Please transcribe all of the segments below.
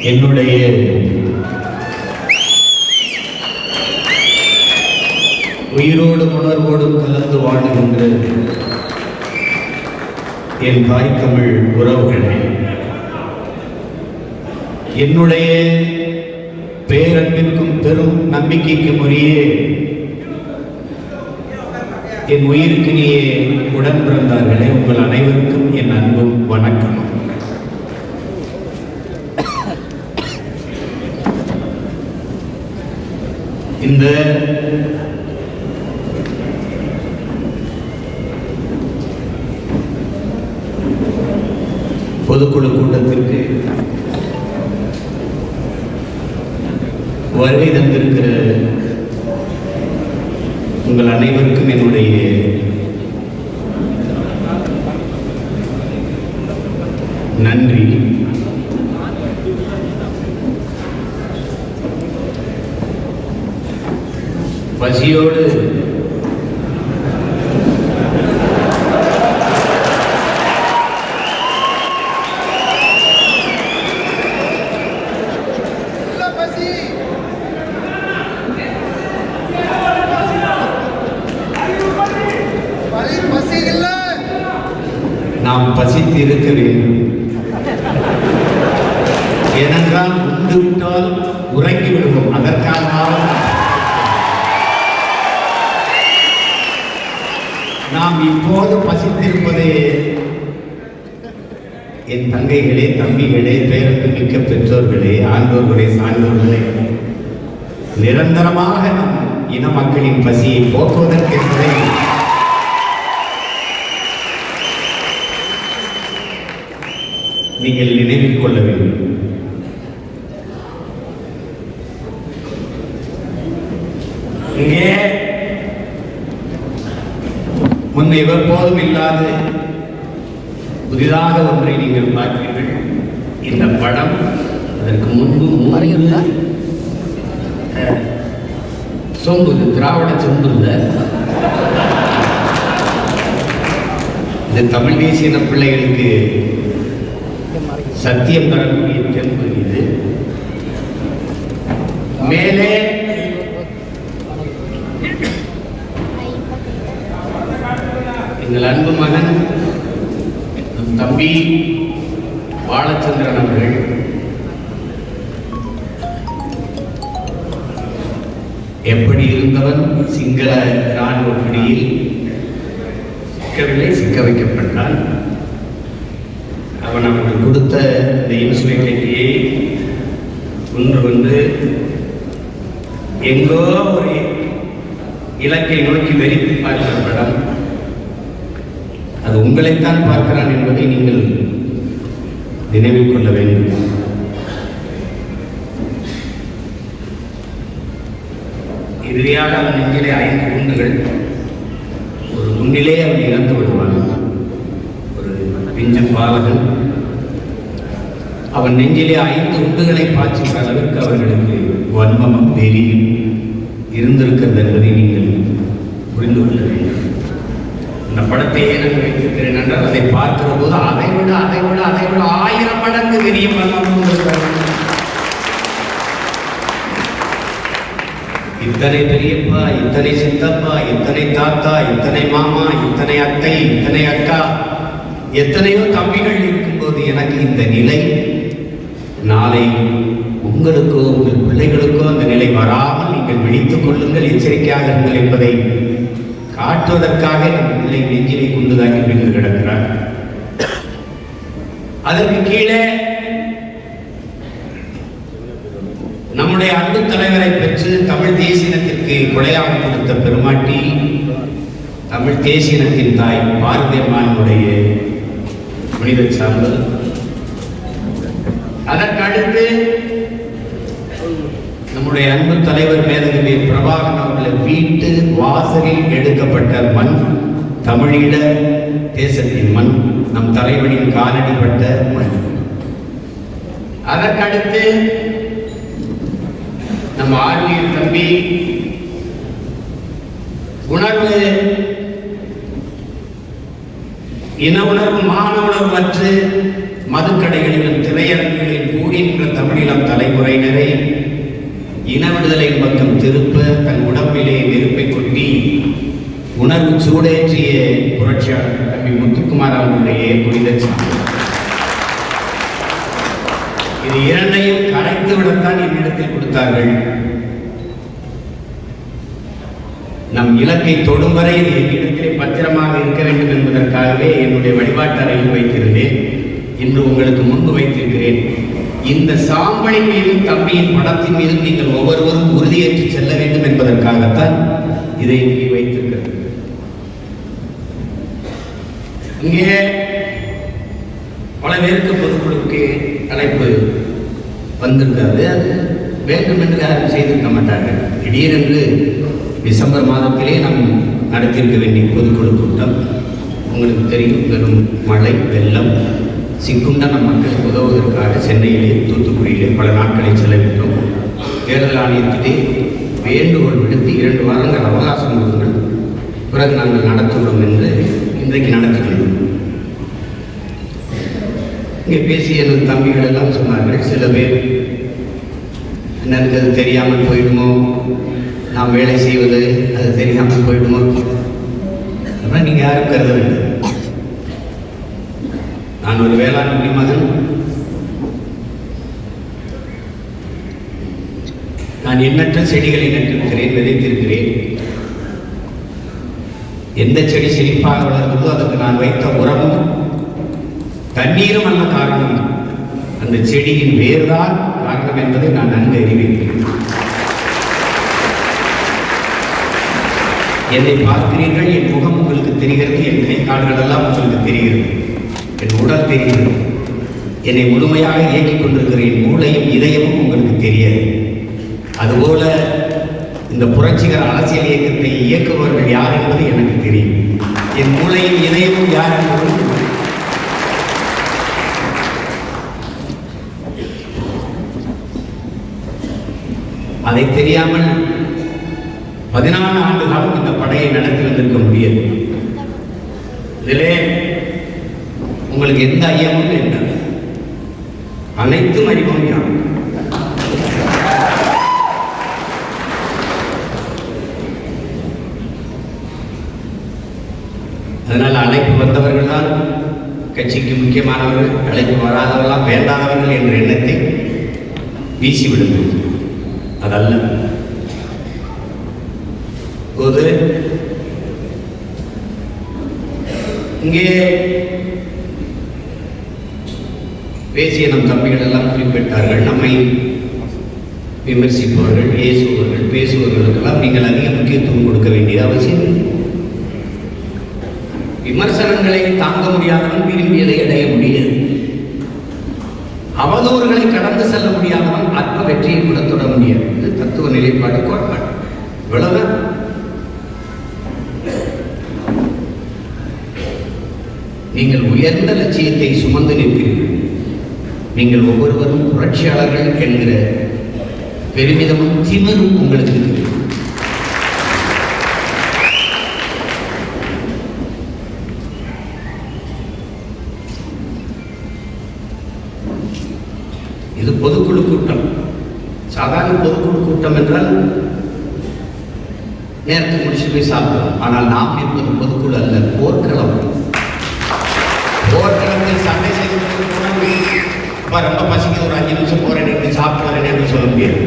என்னுடைய உயிரோடும் உணர்வோடும் கலந்து வாழுகின்ற என் தாய் தமிழ் உறவுகளே, என்னுடைய பேரன்பிற்கும் பெரும் நம்பிக்கைக்கும் உரிய என் உயிருக்கினியே உடன் பிறந்தார்களே, உங்கள் அனைவருக்கும் என் அன்பும் வணக்கம். இந்த பொதுக்குழு கூட்டத்திற்கு வருகை தந்திருக்கிற உங்கள் அனைவருக்கும் என்னுடைய நன்றி. பசியோடு நாம் பசித்து இருக்க வேண்டும். ஏனென்றால் உண்டு விட்டால் உறங்கி விடுவோம். அதற்காக நாம் இப்போது பசித்திருப்பதே என் தங்கைகளே, தம்பிகளே, பேரன்பு மிக்க பெற்றோர்களே, ஆண்டோர்களே, சான்றோர்களே, நிரந்தரமாக நம் இன மக்களின் பசியை போக்குவதற்கு என்பதை நீங்கள் நினைவில் கொள்ள வேண்டும். இங்கே முன்ன எப்போதும் இல்லாத புதிதாக ஒன்றை நீங்கள் பார்க்கிறீர்கள். இந்த படம் அதற்கு முன்பு சொம்பு, திராவிட சொம்பு இல்லை, இது தமிழ் தேசிய பிள்ளைகளுக்கு சத்தியம் தரக்கூடிய தெம்பு. இது மேலே எங்கள் அன்பு மகன் தம்பி பாலச்சந்திரன் அவர்கள் எப்படி இருந்தவன் சிங்கள இராணுவ பிடியில் சிக்க வைக்கப்பட்டான். அவன் அவர்கள் கொடுத்த இந்த இன்சுலேட்டரையே ஒன்று வந்து எங்கோ ஒரு இலக்கை நோக்கி வெறித்து பார்க்கிற படம். அது உங்களைத்தான் பார்க்கிறான் என்பதை நீங்கள் நினைவில் கொள்ள வேண்டும். இறுதியாக அவன் நெஞ்சிலே 5 குண்டுகள், ஒரு குண்டிலே அவன் இறந்து விடுவான். ஒரு பிஞ்சு பாலகன் அவன் நெஞ்சிலே 5 குண்டுகளை பாய்ச்சுகிற அளவிற்கு அவர்களுக்கு வன்மமும் வெறியும் இருந்திருக்கிறது என்பதை நீங்கள் புரிந்து கொள்ள வேண்டும். இந்த படத்தையே நான் வைத்திருக்கிறேன் என்றால் அதை பார்க்கிற போது அதை விட 1000 மடங்கு வெறியும் இத்தனை பெரியப்பா, இத்தனை சித்தப்பா, இத்தனை தாத்தா, இத்தனை மாமா, இத்தனை அத்தை, இத்தனை அக்கா, எத்தனையோ தம்பிகள் இருக்கும்போது எனக்கு இந்த நிலை நாளை உங்களுக்கோ உங்கள் பிள்ளைகளுக்கோ அந்த நிலை வராமல் நீங்கள் விழித்துக் கொள்ளுங்கள், எச்சரிக்கையாக இருங்கள் என்பதை காட்டுவதற்காக நம் பிள்ளை நெஞ்சிலை குண்டுதாக்கி விழுந்து கிடக்கிறார். அதற்கு கீழே நம்முடைய அன்பு தலைவரை பெற்று தமிழ் தேசியத்திற்கு கொலையாக கொடுத்த பெருமாட்டி, தமிழ் தேசியத்தின் தாய் பாரதி அம்மானுடைய புனித சாம்பல். அதற்கடுத்து நம்முடைய அன்பு தலைவர் மேதகவி பிரபாகரன் அவர்கள் வீட்டு வாசலில் எடுக்கப்பட்ட மண், தமிழீழ தேசத்தின் மண், நம் தலைவனின் காலடிப்பட்ட மண். அதற்கடுத்து நம் ஆர்மியின் தம்பி உணர்வு, இன உணர்வு, மான உணர்வு அற்று மதுக்கடைகளிலும் திரையரங்குகளில் கூடின்ற தமிழினம் தலைமுறையினரை இன விடுதலையின் பக்கம் திருப்ப தன் உடம்பிலே நெருப்பை கொட்டி உணர்வு சூடேற்றிய புரட்சியாளர் தம்பி முத்துக்குமார் அவர்களுடைய புனித சான்று. இது இரண்டையும் கரைத்து விடத்தான் என்னிடத்தில் கொடுத்தார்கள். நம் இலக்கை தொடும் வரை என்னிடத்திலே பத்திரமாக இருக்க வேண்டும் என்பதற்காகவே என்னுடைய வழிபாட்டு அறையில் வைத்திருந்தேன். இன்று உங்களுக்கு முன்பு வைத்திருக்கிறேன். இந்த சாம்பலின் மீதும் தம்பியின் படத்தின் மீதும் நீங்கள் ஒவ்வொருவரும் உறுதியேற்று செல்ல வேண்டும் என்பதற்காகத்தான் இதை இங்கே வைத்திருக்கிறது. இங்கே பல பேருக்கு பொதுக்குழுக்கு அழைப்பு வந்திருக்காது. அது வேண்டும் என்று யாரும் செய்திருக்க மாட்டார்கள். திடீரென்று டிசம்பர் மாதத்திலே நாம் நடத்தியிருக்க வேண்டிய பொதுக்குழு கூட்டம். உங்களுக்கு தெரியும், பெரும் மழை வெள்ளம் சிக்குண்ட நம் மக்களுக்கு உதவுவதற்காக சென்னையிலே தூத்துக்குடியிலே பல நாட்களை செலவிட்டோம். தேர்தல் ஆணையத்திலே வேண்டுகோள் விடுத்து 2 வாரங்கள் அவகாசம் கொடுங்கள், பிறகு நாங்கள் நடத்துகிறோம் என்று இன்றைக்கு நடத்துகிறோம். இங்கே பேசிய எனது தம்பிகள் எல்லாம் சொன்னார்கள், சில பேர் எனக்கு அது தெரியாமல் போயிடுமோ, நாம் வேலை செய்வது அது தெரியாமல் போயிடுமோ. அப்புறம் நீங்கள் யாரும் கருத வேண்டும். நான் ஒரு வேளாண் குடிமகன். நான் எண்ணற்ற செடிகளை நட்டிருக்கிறேன், விதைத்திருக்கிறேன். எந்த செடி செழிப்பாக வளர்ந்ததோ அதுக்கு நான் வைத்த உரமும் தண்ணீரும் அல்ல காரணம், அந்த செடியின் வேறுதான் காரணம் என்பதை நான் நன்கு அறிவிக்கிறேன். என்னை பார்க்கிறீர்கள், என் முகம் உங்களுக்கு தெரிகிறது, என் கை கால்கள் எல்லாம் உங்களுக்கு தெரிகிறது, என் உடல் தெரிகிறது. என்னை முழுமையாக இயக்கிக் கொண்டிருக்கிற என் மூளையும் இதயமும் உங்களுக்கு தெரியாது. அதுபோல இந்த புரட்சிகர அரசியல் இயக்கத்தை இயக்குபவர்கள் யார் என்பது எனக்கு தெரியும். என் மூளையும் இதயமும் யார் என்பது அதை தெரியாமல் 14 ஆண்டு காலம் இந்த படையை நடத்தி வந்திருக்க முடியாது. இதிலே உங்களுக்கு எந்த ஐயமும் இல்லை, அனைத்தும் அறிவோம் யார். அதனால் அழைப்பு வந்தவர்கள் தான் கட்சிக்கு முக்கியமானவர்கள், அழைப்பு வராதவர்களாம் வேண்டாதவர்கள் என்ற எண்ணத்தை வீசிவிடுங்கள். அதல்ல. போது இங்கே பேசிய நம் தம்பிகள் எல்லாம் குறிப்பிட்டார்கள். நம்மை விமர்சிப்பவர்கள், ஏசுபவர்கள், பேசுபவர்களுக்கெல்லாம் நீங்கள் அதிக முக்கியத்துவம் கொடுக்க வேண்டிய அவசியம். விமர்சனங்களை தாங்க முடியாதவன் விரும்பியதை அடைய முடியாது. அவதூறுகளை கடந்து செல்ல முடியாதவன் அற்ப வெற்றியை கூட தொட முடியாது. இது தத்துவ நிலைப்பாடு, கோட்பாடு. இவ்வளவுதான். நீங்கள் உயர்ந்த லட்சியத்தை சுமந்து நிற்கிறீர்கள். நீங்கள் ஒவ்வொருவரும் புரட்சியாளர்கள் என்கிற பெருமிதமும் திமிரும் உங்களுக்கு இருக்கிறது. இது பொதுக்குழு கூட்டம். சாதாரண பொதுக்குழு கூட்டம் என்றால் நேரத்துக்கு முடிச்சு போய் சாப்பிடலாம். ஆனால் நாம் என்பது பொதுக்குழு அல்ல, போர்க்களம். போர்க்களத்தில் சண்டை செய்து ரொம்ப பசிக்க ஒரு 5 நிமிஷம் போறேன் என்று சாப்பிட்டு என்று சொல்ல முடியாது.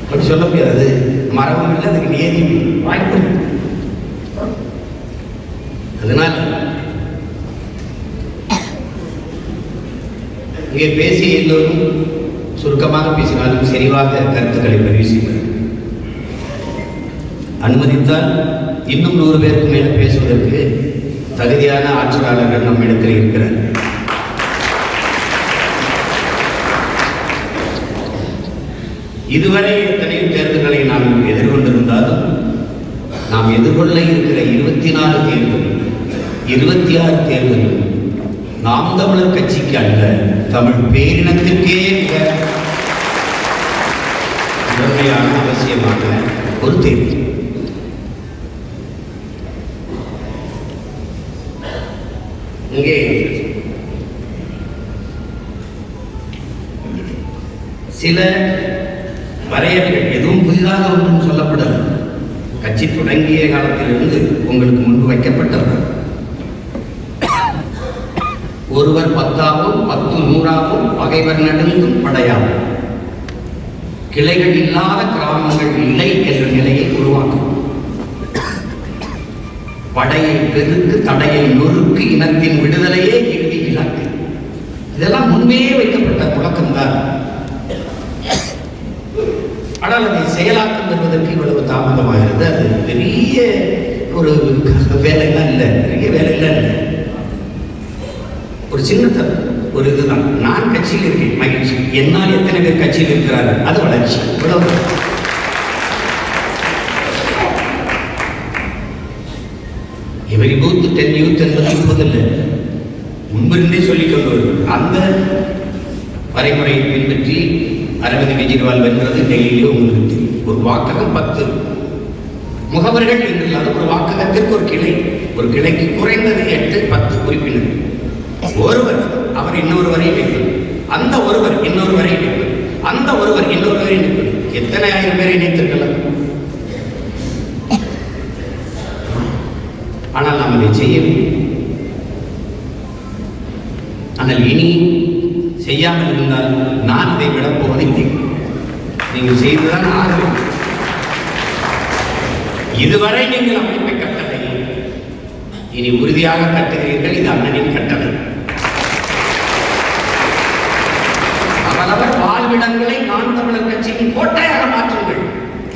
அப்படி சொல்ல முடியாது. மரபும் இல்லை, அதுக்கு நியதியும் வாய்ப்பு. அதனால் இங்கே பேசிய எல்லோரும் சுருக்கமாக பேசினாலும் செறிவாக கருத்துக்களை பதிவு செய்வார். அனுமதித்தால் இன்னும் 100 பேருக்கு மேலே பேசுவதற்கு தகுதியான ஆட்சியாளர்கள் நம்மிடத்தில் இருக்கிறார். இதுவரை எத்தனையோ தேர்தல்களை நாம் எதிர்கொண்டிருந்தாலும் நாம் எதிர்கொள்ள இருக்கிற 24 தேர்தல், 26 தேர்தல் நாம் தமிழர் கட்சிக்கு அல்ல, தமிழ் பேரினத்திற்கே முதன்மையான அவசியமான ஒரு தேர்தல். இங்கே சில வரையறைகள் எதுவும் புதிதாக ஒன்றும் சொல்லப்படல. கட்சி தொடங்கிய காலத்திலிருந்து உங்களுக்கு முன்பு வைக்கப்பட்டவர். ஒருவர் 10ஆவும் 10 100ஆவும் பகைவர் நடுங்கும் படையாகும். கிளைகள் இல்லாத கிராமங்கள் இல்லை என்ற நிலையை உருவாக்கும். படையை பெருக்கு, தடையை நொறுக்கு, இனத்தின் விடுதலையே இறுதி இலக்கு. இதெல்லாம் முன்பே வைக்கப்பட்ட முழக்கம்தான். ஆனால் அதை செயலாக்கம் பெறுவதற்கு இவ்வளவு தாமதமாகிறது. அது பெரிய ஒரு வேலைலாம் இல்லை, பெரிய வேலைலாம் இல்லை. ஒரு சின்ன ஒரு இதுதான். நான் கட்சியில் இருக்கேன், மகிழ்ச்சி. என்னால் எத்தனை பேர் கட்சியில் இருக்கிறார்கள், அது வளர்ச்சி. இவ்வளவு எவரி பூத் 10 யூத் என்பது இப்போதில்லை, முன்பிருந்தே சொல்லிக் கொண்டு வருவது. அந்த வரைமுறையை பின்பற்றி அரவிந்த் கெஜ்ரிவால் வென்றது டெல்லியிலே உங்களுக்கு தெரியும். ஒரு வாக்ககம் 10 முகவர்கள் என்றில்லாத ஒரு வாக்ககத்திற்கு ஒரு கிளைக்கு குறைந்தது 8 10 உறுப்பினர். ஒருவர் அவர் இன்னொருவரை வைப்பது, அந்த ஒருவர் இன்னொருவரை வைப்பது, அந்த ஒருவர் இன்னொருவரை வைப்பது. எத்தனை ஆயிரம் பேரை இணைத்திருக்கலாம். ஆனால் நாம் அதை செய்யவில்லை. ஆனால் இனி செய்யாமல் இருந்தால் நான் அதை விடப்போவதில்லை. நீங்கள் செய்துதான் ஆகும். இதுவரை நீங்கள் அமைப்பை கட்டளை, இனி உறுதியாக கட்டுகிறீர்கள். இது அண்ணனின் கட்டளை. அவரவர் வாழ்விடங்களை நான் தமிழர் கட்சியின் கோட்டையாக மாற்றுங்கள்.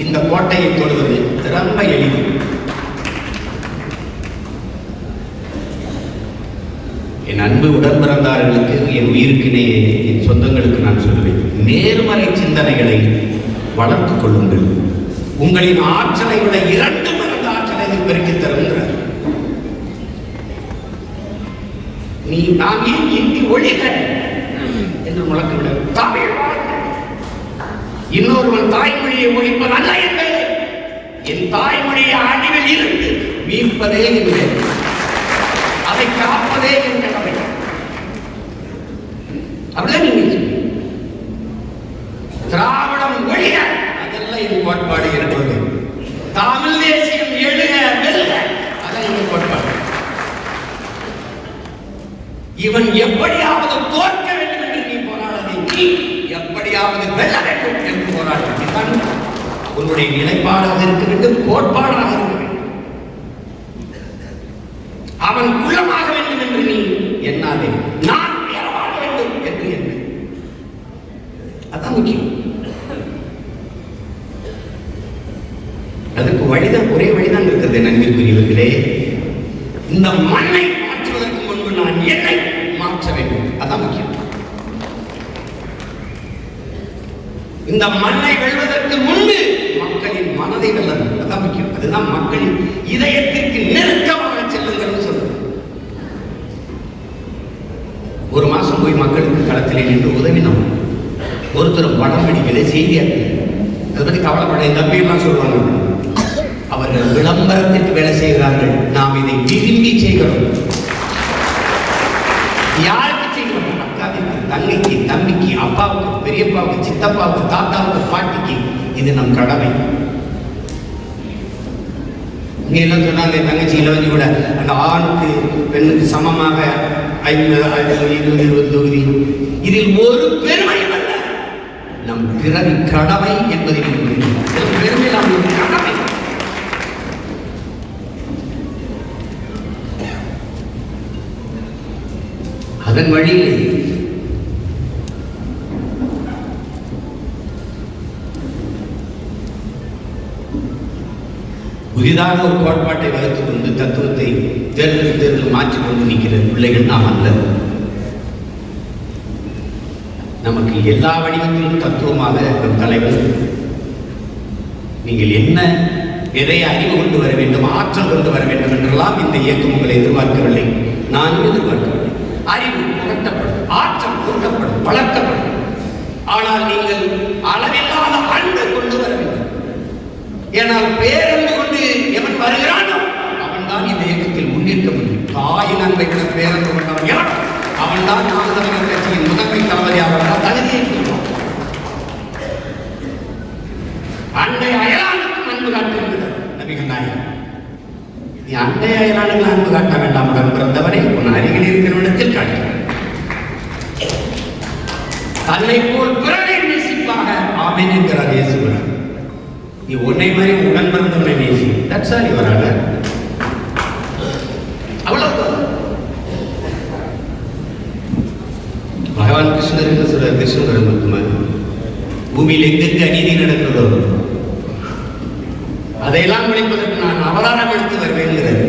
இந்த கோட்டையை தொடுவது ரொம்ப எளிது. என் அன்பு உடன் பிறந்தார்களுக்கு, என் உயிருக்கினையே, என் சொந்தங்களுக்கு நான் சொல்லுவேன், நேர்மறை சிந்தனைகளை வளர்த்துக் கொள்ளுங்கள். உங்களின் ஆற்றலை விட 2 மடங்கு ஆற்றலை பெருக்கி தருகிறார். நீ நான் ஏன் இந்தி ஒழிக என்று முழக்கமிட, தமிழ் இன்னொருவன் தாய்மொழியை ஒழிப்பது அல்ல என்பது. என் தாய்மொழியை அடிவில் இருந்து மீட்பதே இல்லை, அதை காப்பதே என் கடமை. அப்படிதான் நீங்க திராவிடம் ஒழிக, அதெல்லாம் என் கோட்பாடு என்பது. தமிழ் தேசியம் எழுக வெல்க, அதான் என் கோட்பாடு. இவன் எப்படியாவது தோற்க வேண்டும் என்று நீ போராடாதே, நீ எப்படியாவது வெல்ல வேண்டும் என்று போராடு. உன்னுடைய நிலைப்பாடாக இருக்க வேண்டும், கோட்பாடாக இருக்க வேண்டும். அவன் குலமாக வேண்டும் என்று நீ எண்ணாதே, நான் உயரமாக வேண்டும் என்று எண்ணு. அதான் முக்கியம். அதுக்கு வழிதான், ஒரே வழிதான் இருக்கிறது. நன்றிக்குரியவர்களே, இந்த மண்ணை மாற்றுவதற்கு முன்பு நான் என்னை மாற்ற வேண்டும். அதான் முக்கியம். இந்த மண்ணை வெல்வதற்கு முன்பு மக்களின் மனதை வெல்லணும். அதான் முக்கியம். அதுதான் மக்களின் இதயத்திற்கு நெருக்கமாக செல்லுங்கள் சொல்றது. ஒரு மாசம் போய் மக்களுக்கு களத்திலே நின்று உதவினோம். ஒருத்தர் படம் பிடிக்கல, செய்தியாளர் அதை பத்தி கவலைப்பட தம்பியெல்லாம் சொல்றாங்க. அவர்கள் விளம்பரத்திற்கு வேலை செய்கிறார்கள். நாம் இதை விரும்பி செய்கிறோம். யாருக்கு செய்கிறோம்? அக்காவிற்கு, தங்கைக்கு, தம்பிக்கு, அப்பாவுக்கு, பெரியப்பாவுக்கு, சித்தப்பாவுக்கு, தாத்தாவுக்கு, பாட்டிக்கு. இது நம் கடமை. இங்க எல்லாம் சொன்னாங்க, தங்கச்சியில வந்து கூட அந்த ஆணுக்கு பெண்ணுக்கு சமமாக 50, 20 தொகுதி. இதில் ஒரு பெருமையும் அல்ல, நம் பிறவி கடமை என்பதை பெருமை நம் கடமை. அதன் வழியில் புதிதாக ஒரு கோட்பாட்டை வகுத்துக் கொண்டு தத்துவத்தை தேர்தல் மாற்றிக் கொண்டு நிற்கிற பிள்ளைகள் நாம் அல்ல. நமக்கு எல்லா வடிவத்திலும் தத்துவமாக நம் தலைவர், நீங்கள் என்ன நிறைய அறிவு கொண்டு வர வேண்டும், ஆற்றல் கொண்டு வர வேண்டும் என்றெல்லாம் இந்த இயக்கம் உங்களை எதிர்பார்க்கவில்லை, நானும் எதிர்பார்க்கவில்லை. அறிவு புகட்டப்படும், ஆற்றல் கூட்டப்படும், வளர்க்கப்படும். ஆனால் நீங்கள் அளவில்லாத அன்பு கொண்டு வர வேண்டும். ஏனால் பேரன்பு கொண்டு எவன் வருகிறானோ அவன் தான் இந்த இயக்கத்தில் முன்னேற்ற முடியும். தாயின் அன்பை பேரன்பு கொண்டவன் அவன் தான் நாம் தமிழர் கட்சியின் முதன்மை தளபதியாக தகுதியை கொள்வான். அண்டை அயலானுக்கும் அன்பு காட்டுகிறார் நபிகள் நாயகம். நீ அண்டை அயலானுக்கு அன்பு காட்ட வேண்டாம், உடன் பிறந்தவரை உன் அருகில் இருக்கிறவனிடத்தில் காட்டுகிறார். தன்னை போல் பிறரை நேசிப்பாக ஆமென் என்கிறார் இயேசுவர். நீ உன்னை மாதிரி உடன் பிறந்தவனை நேசி. That's all your honour. அவ்வளவுதான். பகவான் கிருஷ்ணர் என்று சொல்ற கிருஷ்ணர் மட்டுமே பூமியில் எங்கெங்கு அநீதி நடக்கிறதோ அதையெல்லாம் ஒழிப்பதற்கு நான் அவதாரம் எடுத்து வருவேங்கிறது.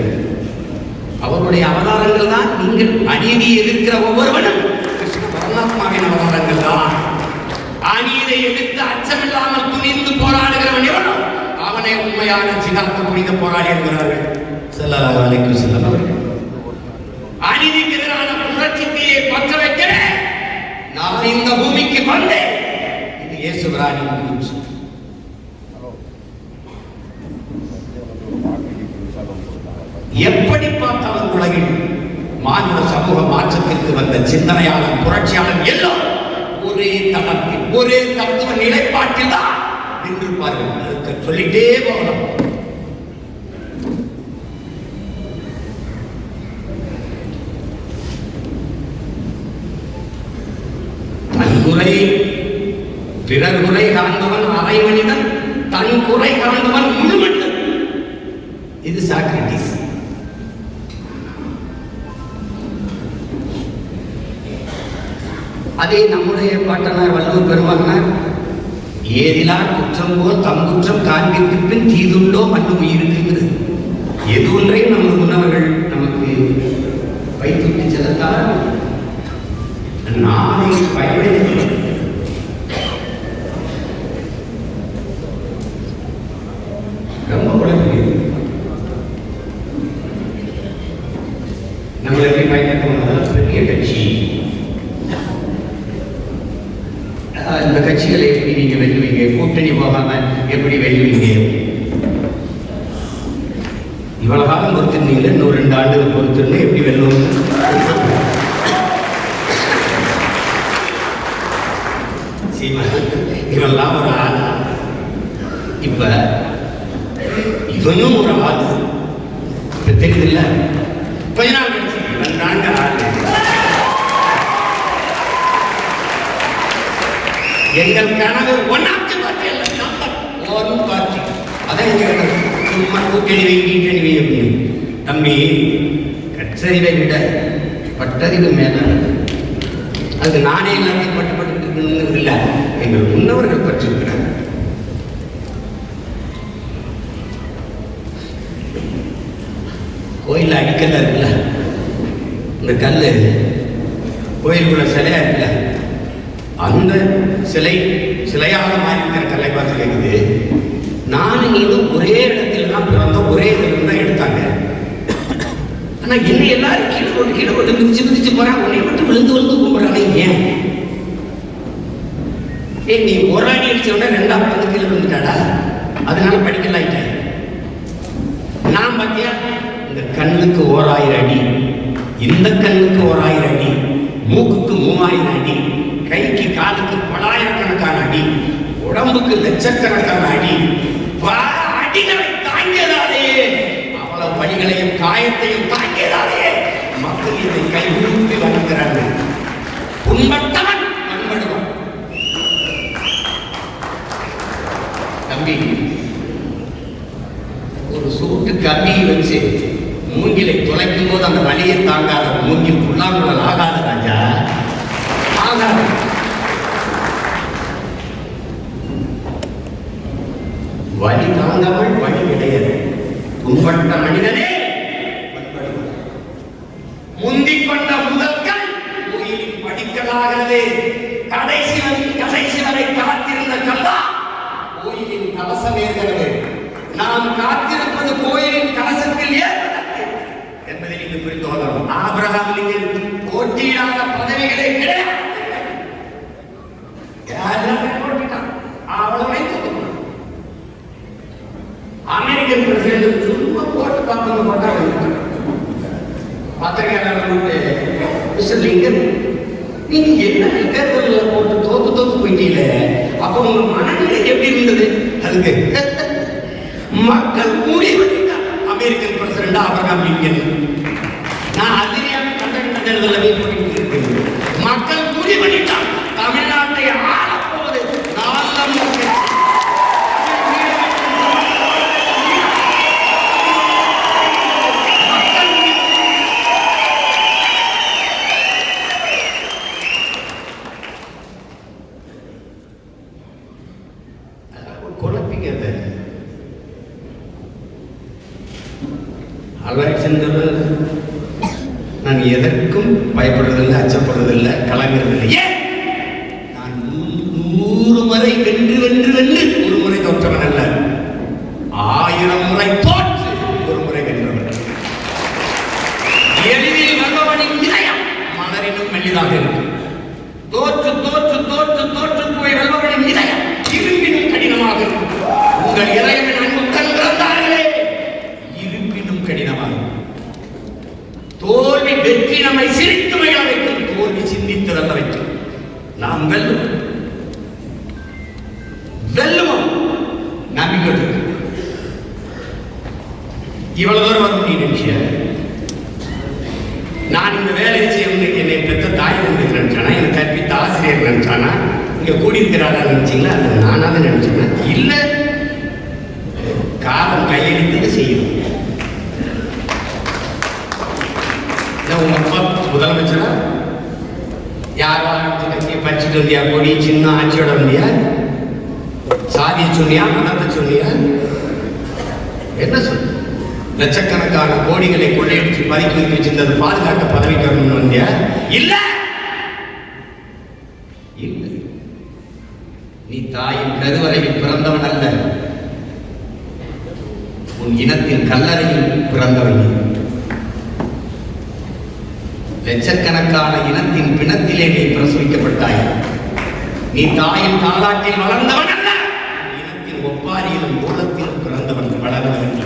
அவருடைய அவதாரங்கள் தான் நீங்கள் அநீதியை எதிர்க்கிற ஒவ்வொருவனும் கிருஷ்ண பரமாத்மாவின் அவதாரங்கள் தான். அநீதியை எதிர்த்து அச்சமில்லாமல் துணிந்து போராடுகிறவன் எவனோ அவனை உண்மையான ஜிகாத்த புனித போராடி என்கிறார்கள் ஸல்லல்லாஹு அலைஹி வஸல்லம் அவர்கள். அநீதிக்கு எதிரான புரட்சியை பற்ற வைக்கிறேன் நான் இந்த பூமிக்கு வந்தேன். இது இயேசுவின் மூச்சு. எப்படி பார்த்தாலும் உலகில் மாநில சமூக மாற்றத்திற்கு வந்த சிந்தனையாளர் புரட்சியாளர் எல்லாம் ஒரே தளத்தில் ஒரே தத்துவ நிலைப்பாட்டில் தான் நின்றிருப்பார்கள். அதுக்கு சொல்லிட்டே போகலாம். தன்குறை பிறர் குறை காண்பவன் அரை மனிதன், தன் குறை காண்பவன் முழு மனிதன். இது சாக்ரட்டிஸ். அதே நம்முடைய பாட்டனார் வள்ளுவர் பெருமானார் ஏதிலார் குற்றம் போல் தம் குற்றம் காண்பிற்கு பின் தீதுண்டோ மண்ணும் உயிருக்குங்கிறது. எது ஒன்றையும் நமது முன்னவர்கள் நமக்கு வைத்துவிட்டு செல்லத்தால் நாளை பயன்படுத்த ரொம்ப உழைப்பு. நம்மளை எப்படி பயன்படுத்த பெரிய கட்சி. இந்த கட்சிகளை எப்படி நீங்க வெல்லுவீங்க, கூட்டணி போகாம எப்படி வெல்லுவீங்க? இவ்வளவு காலம் பொறுத்திருந்தீங்க, இன்னும் 2 ஆண்டுகள் பொறுத்திருந்தா எப்படி வெல்லுவோம்? இவெல்லாம் ஒரு ஆள். இப்ப இவனும் ஒரு ஆள். இப்ப தெரியுதுல்ல, கொஞ்ச நாள் கழிச்சு 2 ஆண்டு ஆள். எங்கள் கனவு ஒன்னாச்சு பார்ட்டி அல்ல, நம்பர் 1 பார்ட்டி. அதான் சும்மா கூட்டணி வை அப்படின்னு. தம்பி, கற்றறிவை விட பட்டறிவு மேல. அது நானே எல்லாத்தையும் பட்டுப்பட்டு இல்லை, எங்கள் முன்னவர்கள் பற்றிருக்கிறார். கோயில் அடிக்கல்ல இருக்குல்ல, இந்த கல் கோயிலுக்குள்ள சிலையா இருக்குல்ல, அந்த சிலையாக மாறி இருக்கிற கல்லை பார்த்து கேட்குது. நானும் நீங்களும் ஒரே இடத்துல தான் பிறந்தோம், ஒரே இடத்துல தான் எடுத்தாங்க. ஆனா என்ன எல்லாரும் கீழே போட்டு மிதிச்சு போறான், உன்னை மட்டும் விழுந்து கும்பிடுறானே ஏன்? நீ ஒரு அடி அடிச்சோட 2ஆவது வந்து கீழே விழுந்துட்டாடா, அதனால படிக்கல ஆயிட்டேன். நான் பார்த்தியா, இந்த கண்ணுக்கு 1000 அடி, இந்த கண்ணுக்கு 1000 அடி, மூக்குக்கு 3000 அடி, கைக்கு காலுக்கு பலாயிரக்கணக்கான அடி, உடம்புக்கு லட்சக்கணக்கான அடி. பல அடிகளை தாங்கியதாலே, அவ்வளவு பணிகளையும் காயத்தையும் தாங்கியதாலே மக்கள் இதை கைகூப்பி வணங்குகிறார்கள். உண்மட்டவன் பண்படுவான். தம்பி, ஒரு சூட்டு கம்பியை வச்சு மூங்கிலை துளைக்கும் போது அந்த வலியை தாங்காத மூங்கில் புல்லாங்குழல் ஆகாத ராஜா, ஆகாது. வலி தாங்காமல் வழி கிடையாது. உண்பட்ட மனிதனே முந்திக் கொண்ட முதற்கள் கோயிலின் படிக்கலாகிறது. கடைசி வரை காத்திருந்த கல்லா கோயிலின் கலசம் ஏற்கிறது. நாம் காத்திருப்பது கோயிலின் கலசத்தில் ஏற்பதற்கு என்பதை நீங்கள் புரிந்து கொள்ளலாம். ஆபிரகாம் லிங்கன் போட்டியிடாத பதவிகளே கிடையாது. அமெரிக்கன் பிரசிடென்ட் சும்மா போட்டு பார்த்தவங்க போட்டாங்க. பத்திரிகையாளர் மிஸ்டர் லிங்கன் நீங்க என்ன தேர்தலில் போட்டு தோத்து போயிட்டீங்களே, அப்ப உங்க மனநிலை எப்படி இருந்தது? அதுக்கு மக்கள் முடிவெடுத்தார். அமெரிக்கன் பிரசிடண்டா ஆபிரகாம் லிங்கன். நான் அதிரியாம கண்ட தேர்தலில் போட்டு மக்கள் முடிவெடுத்தார். தமிழ்நாட்டை ஆளப்போவது குழப்பிக்கிறது. அல்வாய்ச்சந்தர் நான் எதற்கும் பயப்படுறதில்லை, அச்சப்படுறதில்லை, கலங்குறதில்லை. நான் 100 முறை வென்று வென்று வென்று ஒரு முறை தோற்றவன் அல்ல, 1000 முறை தோற்று ஒரு முறை வென்றவன். எளிதில் வல்லவனின் இதயம் மலரினும் மெல்லிதாக இருக்கும். தோற்று தோற்று தோற்று தோற்று போய் வல்லவனின் இதயம் இரும்பினும் கடினமாக இருக்கும். உங்கள் இதயம் அன்பு கலந்தார்களே, இரும்பினும் கடினமாக. தோல்வி வெற்றி நம்மை சிரித்து மகிழ வைக்கும், தோல்வி சிந்தித்து வந்த வைக்கும். நாம் வெல்லுவோம் நம்பிக்கை. இவ்வளவு தூரம் வரும் நீ நினைச்சிய நான் இந்த வேலையை செய்ய என்னை பெற்ற தாய் நினைச்சானா, என்னை கற்பித்த ஆசிரியர் நினைச்சானா, இங்க கூடியிருக்கிறாரா நினைச்சீங்களா? அதை நானாக நினைச்சேன். இல்ல, காலம் கையெழுத்து செய்யணும். உங்க அப்பா முதலமைச்சரா யாரோ ஆரம்பிச்ச கட்சியை படிச்சுட்டு வந்தியா? கொடி சின்ன ஆட்சியோட வந்தியா? சாதியை சொன்னியா? மதத்தை சொன்னியா? என்ன சொன்ன? லட்சக்கணக்கான கோடிகளை கொள்ளையடிச்சு பதுக்கி வச்சிருந்தது பாதுகாக்க பதவிக்கு வரணும்னு வந்தியா? இல்ல இல்ல, நீ தாயின் கருவறையில் பிறந்தவன் அல்ல, உன் இனத்தின் கல்லறையில் பிறந்தவன். லட்சக்கணக்கான இனத்தின் பிணத்திலே நீ பிரசவிக்கப்பட்டாய். நீ தாயின் தாலாட்டில் வளர்ந்தவன் அல்ல, இனத்தின் ஒப்பாரியிலும் மூலத்திலும் பிறந்தவன் வளர்ந்தவன்.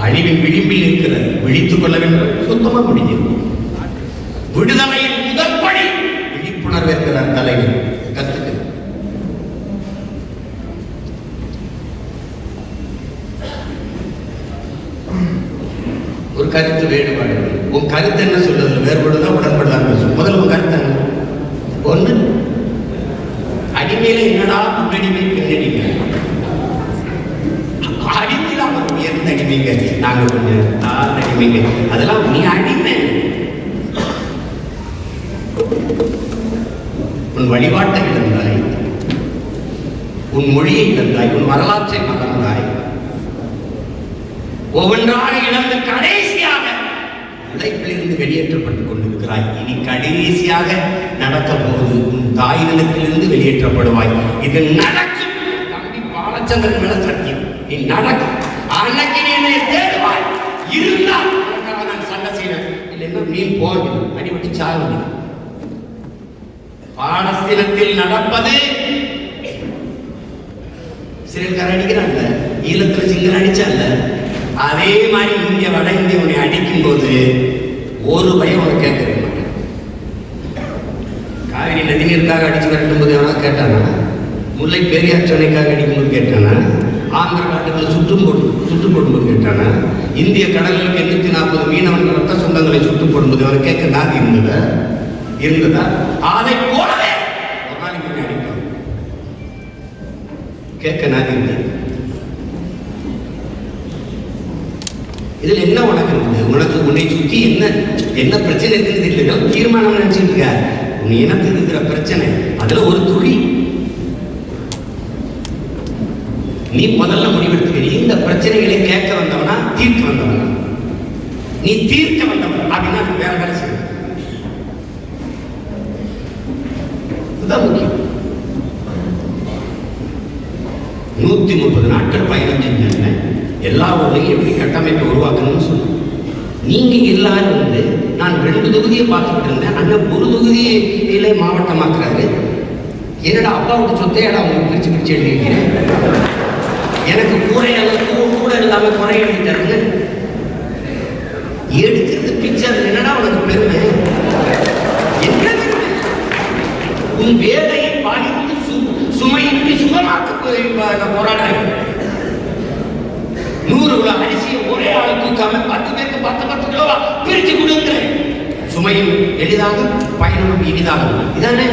அழிவின் விளிம்பில் இருக்கிறது, விழித்துக் கொள்ள வேண்டும். சுத்தமா முடிஞ்சது. விடுதலையின் முதல் படி விழிப்புணர்வு இருக்கிறார் தலைவர். கத்துக்கு ஒரு கருத்து வேறுபாடு. உன் கருத்து என்ன சொல்றது? வேறுபடுதா உடன்படுதான் பேசும். முதல்ல உன் கருத்து என்ன? ஒண்ணு, அடிமையில என்னடா முன்னடிமை பின்னடிமை? அடிமையில அவர் உயர்ந்த அடிமைங்க, நாங்க கொஞ்சம் தாழ்ந்த அடிமைங்க. அதெல்லாம் நீ அடிமை. உன் வழிபாட்டை இழந்தாய், உன் மொழியை இழந்தாய், உன் வரலாற்றை மறந்தாய். ஒவ்வொன்றாக இழந்து கடைசியாக உழைப்பிலிருந்து வெளியேற்றப்பட்டுக் கொண்டிருக்கிறாய். இனி கடைசியாக நடக்க போவது உன் தாய் நிலத்திலிருந்து வெளியேற்றப்படுவாய். இது நடக்கும். தம்பி பாலச்சந்திரன் மேல சத்தியம், நீ நடக்கும். அன்னைக்கு நீ என்னை தேடுவாய். இருந்தால் நான் சண்டை செய்வேன், இல்லைன்னா நீ போக அடிபட்டு சாக. பாலஸ்தீனத்தில் நடப்பது சிறைக்கார அடிக்கிறான்ல, ஈழத்துல சிங்கர் அடிச்சான்ல, அதே மாதிரி இந்திய வட இந்திய உன்னை அடிக்கும் போது ஒரு பயம் உனக்கு கேட்க மாட்டேன். காவிரி நதிநீருக்காக அடிச்சு வரட்டும் போது எவனா கேட்டானா? முல்லை பெரியார் சொன்னைக்காக அடிக்கும்போது கேட்டானா? ஆந்திர நாட்டுகளை சுற்றும் போடும்போது கேட்டானா? இந்திய கடல்களுக்கு 840 மீனவன் ரத்த சொந்தங்களை சுட்டு போடும்போது அவனை கேட்க நாதி இருந்ததா? அதை போலவே ஒரு நாளைக்கு அடிப்பான், கேட்க நாதி இருந்தது. இதுல என்ன உனக்கு இருக்குது? உனக்கு உன்னை சுற்றி என்ன பிரச்சனை இருக்குன்னு தெரியல. தீர்மானம் நினைச்சிட்டு இருக்க. உன் இனத்துக்கு இருக்கிற பிரச்சனை அதுல ஒரு துளி நீ முதல்ல முடிவெடுத்துக்க. இந்த பிரச்சனைகளை கேட்க வந்தவனா தீர்க்க வந்தவனா? நீ தீர்க்க வந்தவன் அப்படின்னா வேற வேலை செய்ய. இதுதான் முக்கியம். 130 நாட்கள் பயணம் செஞ்சாங்க. எல்லா ஊர்லையும் எப்படி கட்டமைப்பை உருவாக்கணும்னு சொன்னோம். நீங்க எல்லாரும் நான் 2 தொகுதியை பார்த்துக்கிட்டு இருந்தேன். அண்ணன் ஒரு தொகுதியிலே மாவட்டமாக்குறாரு. என்னடா அப்பாவுக்கு சொத்தையாடா அவங்க பிரிச்சு எழுதிக்கிறேன். எனக்கு கூட இல்லாம குறை எழுதிட்டாருன்னு எடுக்கிறது பிக்சர் என்னடா உனக்கு பெருமை? என்ன உன் வேலையை பாதித்து சுமையின்றி சுகமாக்க போராடுறேன். 100 கிலோ அரிசியை ஒரே ஆள் தூக்காம 10 பேருக்கு 10 கிலோவா பிரிச்சு கொடுக்கிறேன். சுமையும் எளிதாகும், பயணமும் இனிதாகும். இதானே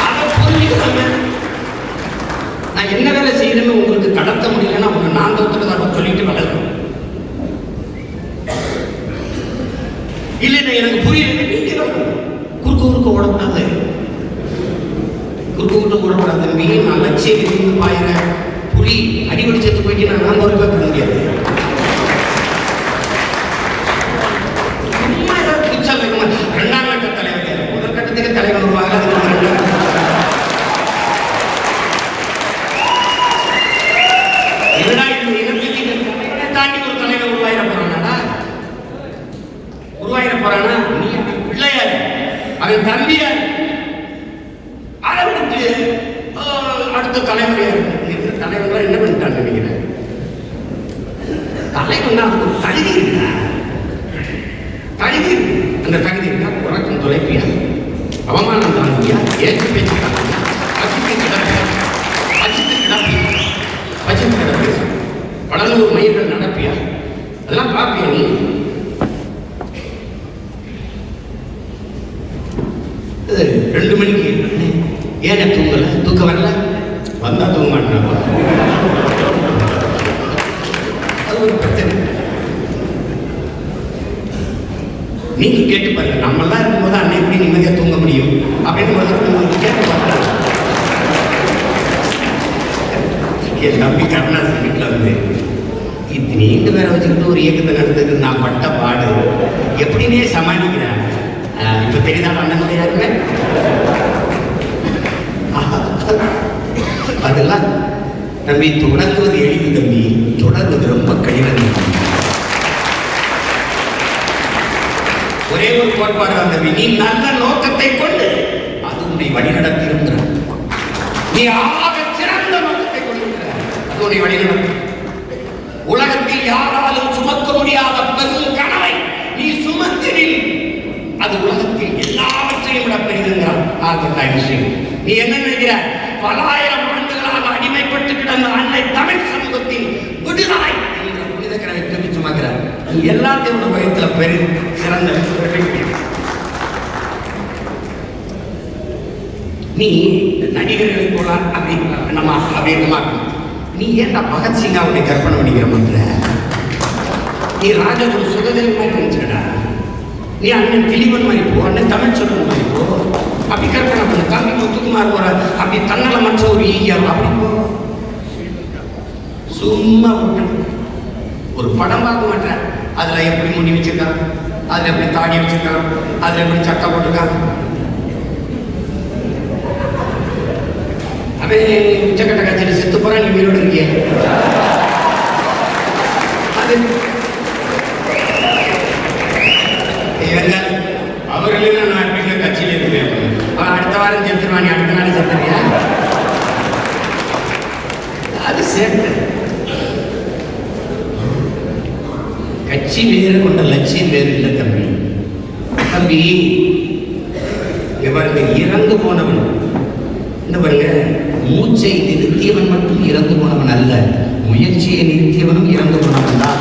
அதை புரிஞ்சுக்கலாம. நான் என்ன வேலை செய்யணும்னு உங்களுக்கு கடத்த முடியலன்னா உங்க நான் தோத்துறதாக சொல்லிட்டு வளரும். இல்லைன்னா எனக்கு புரியல, நீங்க குறுக்க ஓடக்கூடாது, குறுக்க ஓடக்கூடாது. மீன் நான் லட்சியம் இருந்து பாயிறேன். புலி அடிபடி செத்து போயிட்டு நான் ஒரு பேர் முடியாது. இரண்டாம் கட்ட தலைவர், முதல் கட்டத்துக்கு தலைவர் உருவாக தாண்டி ஒரு தலைவர் உருவாயிர போறானா? நீ பிள்ளையார், அவன் தம்பியார். அதை விட்டு அடுத்த தலைவர் தலைவர்கள் என்ன பண்ணிட்டாங்க நினைக்கிறேன்? தலைவன் ஒரு தகுதி இருக்கா? தகுதி அந்த தகுதி இருக்கா? உனக்கும் தொலைப்பியா, அவமானம் தாண்டியா, ஏற்று பேச்சு தாண்டியா, பசித்து கிடப்பியா, பல 100 மையங்கள் நடப்பியா? அதெல்லாம் பார்ப்பியா நீ? இது 2 மணிக்கு ஏன் தூங்கல? தூக்க வரல? வந்தா தூங்க மாட்டேன். அது ஒரு பிரச்சனை. நீங்க கேட்டு பாருங்க, நம்மெல்லாம் இருக்கும்போது அன்னை எப்படி நிம்மதியா தூங்க முடியும் அப்படின்னு கேட்டு பாருங்க. என் தம்பி கருணாசன் வீட்டில் வந்து நீண்டு வேற வச்சுக்கிட்டு ஒரு இயக்கத்தை நடத்துக்கு நான் பட்ட பாடு எப்படின்னே சமாளிக்கிறேன். இப்ப தெரியுதா அண்ணன் யாருமே? அதெல்லாம் தம்பி தொடங்குவது எளிது தம்பி, தொடர்வது ரொம்ப கடினம். ஒரே ஒரு கோட்பாடு தம்பி, நீ நல்ல நோக்கத்தை கொண்டு அது உன்னை வழிநடத்தி இருக்கிற. நீ ஆக சிறந்த நோக்கத்தை கொண்டிருக்கிற, அது உன்னை வழிநடத்தும். உலகத்தில் யாராலும் சுமக்க முடியாத பெரும் கனவை நீ சுமந்தினில் அது உலகத்தில் எல்லாவற்றையும் விட பெரிதுங்கிறான் ஆல்பர்ட் ஐன்ஸ்டீன். நீ என்ன நினைக்கிற? பல ஆயிரம் ஆண்டுகளாக அடிமைப்பட்டு கிடந்த அன்னை தமிழ் சமூகத்தின் விடுதலை என்ற புனித கனவை திரும்பி சுமக்கிறார். நீ எல்லாத்தையும் உள்ள வயத்துல பெரிய சிறந்த நீ நடிகர்களை போல அப்படின்னு நீ ஏன்டா பகத்சிங்கா உன்னை கற்பனை பண்ணிக்கிற மாத்திர? நீ ராஜகுரு சுகதேவ் மாதிரி நினைச்சுக்கடா. நீ அண்ணன் திலீபன் மாதிரி போ, அண்ணன் தமிழ்ச்செல்வன் மாதிரி போ. அப்படி கற்பனை பண்ணு. தம்பி முத்துக்குமார் போற அப்படி தன்னலமற்ற ஒரு ஈயம் அப்படி போ. சும்மா ஒரு படம் பார்க்க மாட்டேன். அதுல எப்படி முடி வச்சிருக்கான், அதுல எப்படி தாடி வச்சிருக்கான், அதுல எப்படி சட்டை போட்டிருக்கான். அவன் உச்சக்கட்ட கட்சியில் செத்து போறான், நீ உயிரோடு இருக்கிய. அது அவர்களே நான் எப்படி கட்சியில் இருக்கேன். அவன் அடுத்த வாரம் செத்துருவான், நீ அடுத்த நாள் செத்துறியா? அது சேர்த்து கட்சி வேறு கொண்ட லட்சியம் வேறு இல்லை தம்பி. தம்பி பாருங்க, இறந்து போனவன் என்ன பாருங்க, மூச்சை நிறுத்தியவன் மட்டும் இறந்து போனவன் அல்ல, முயற்சியை நிறுத்தியவனும் இறந்து போனவன் தான்.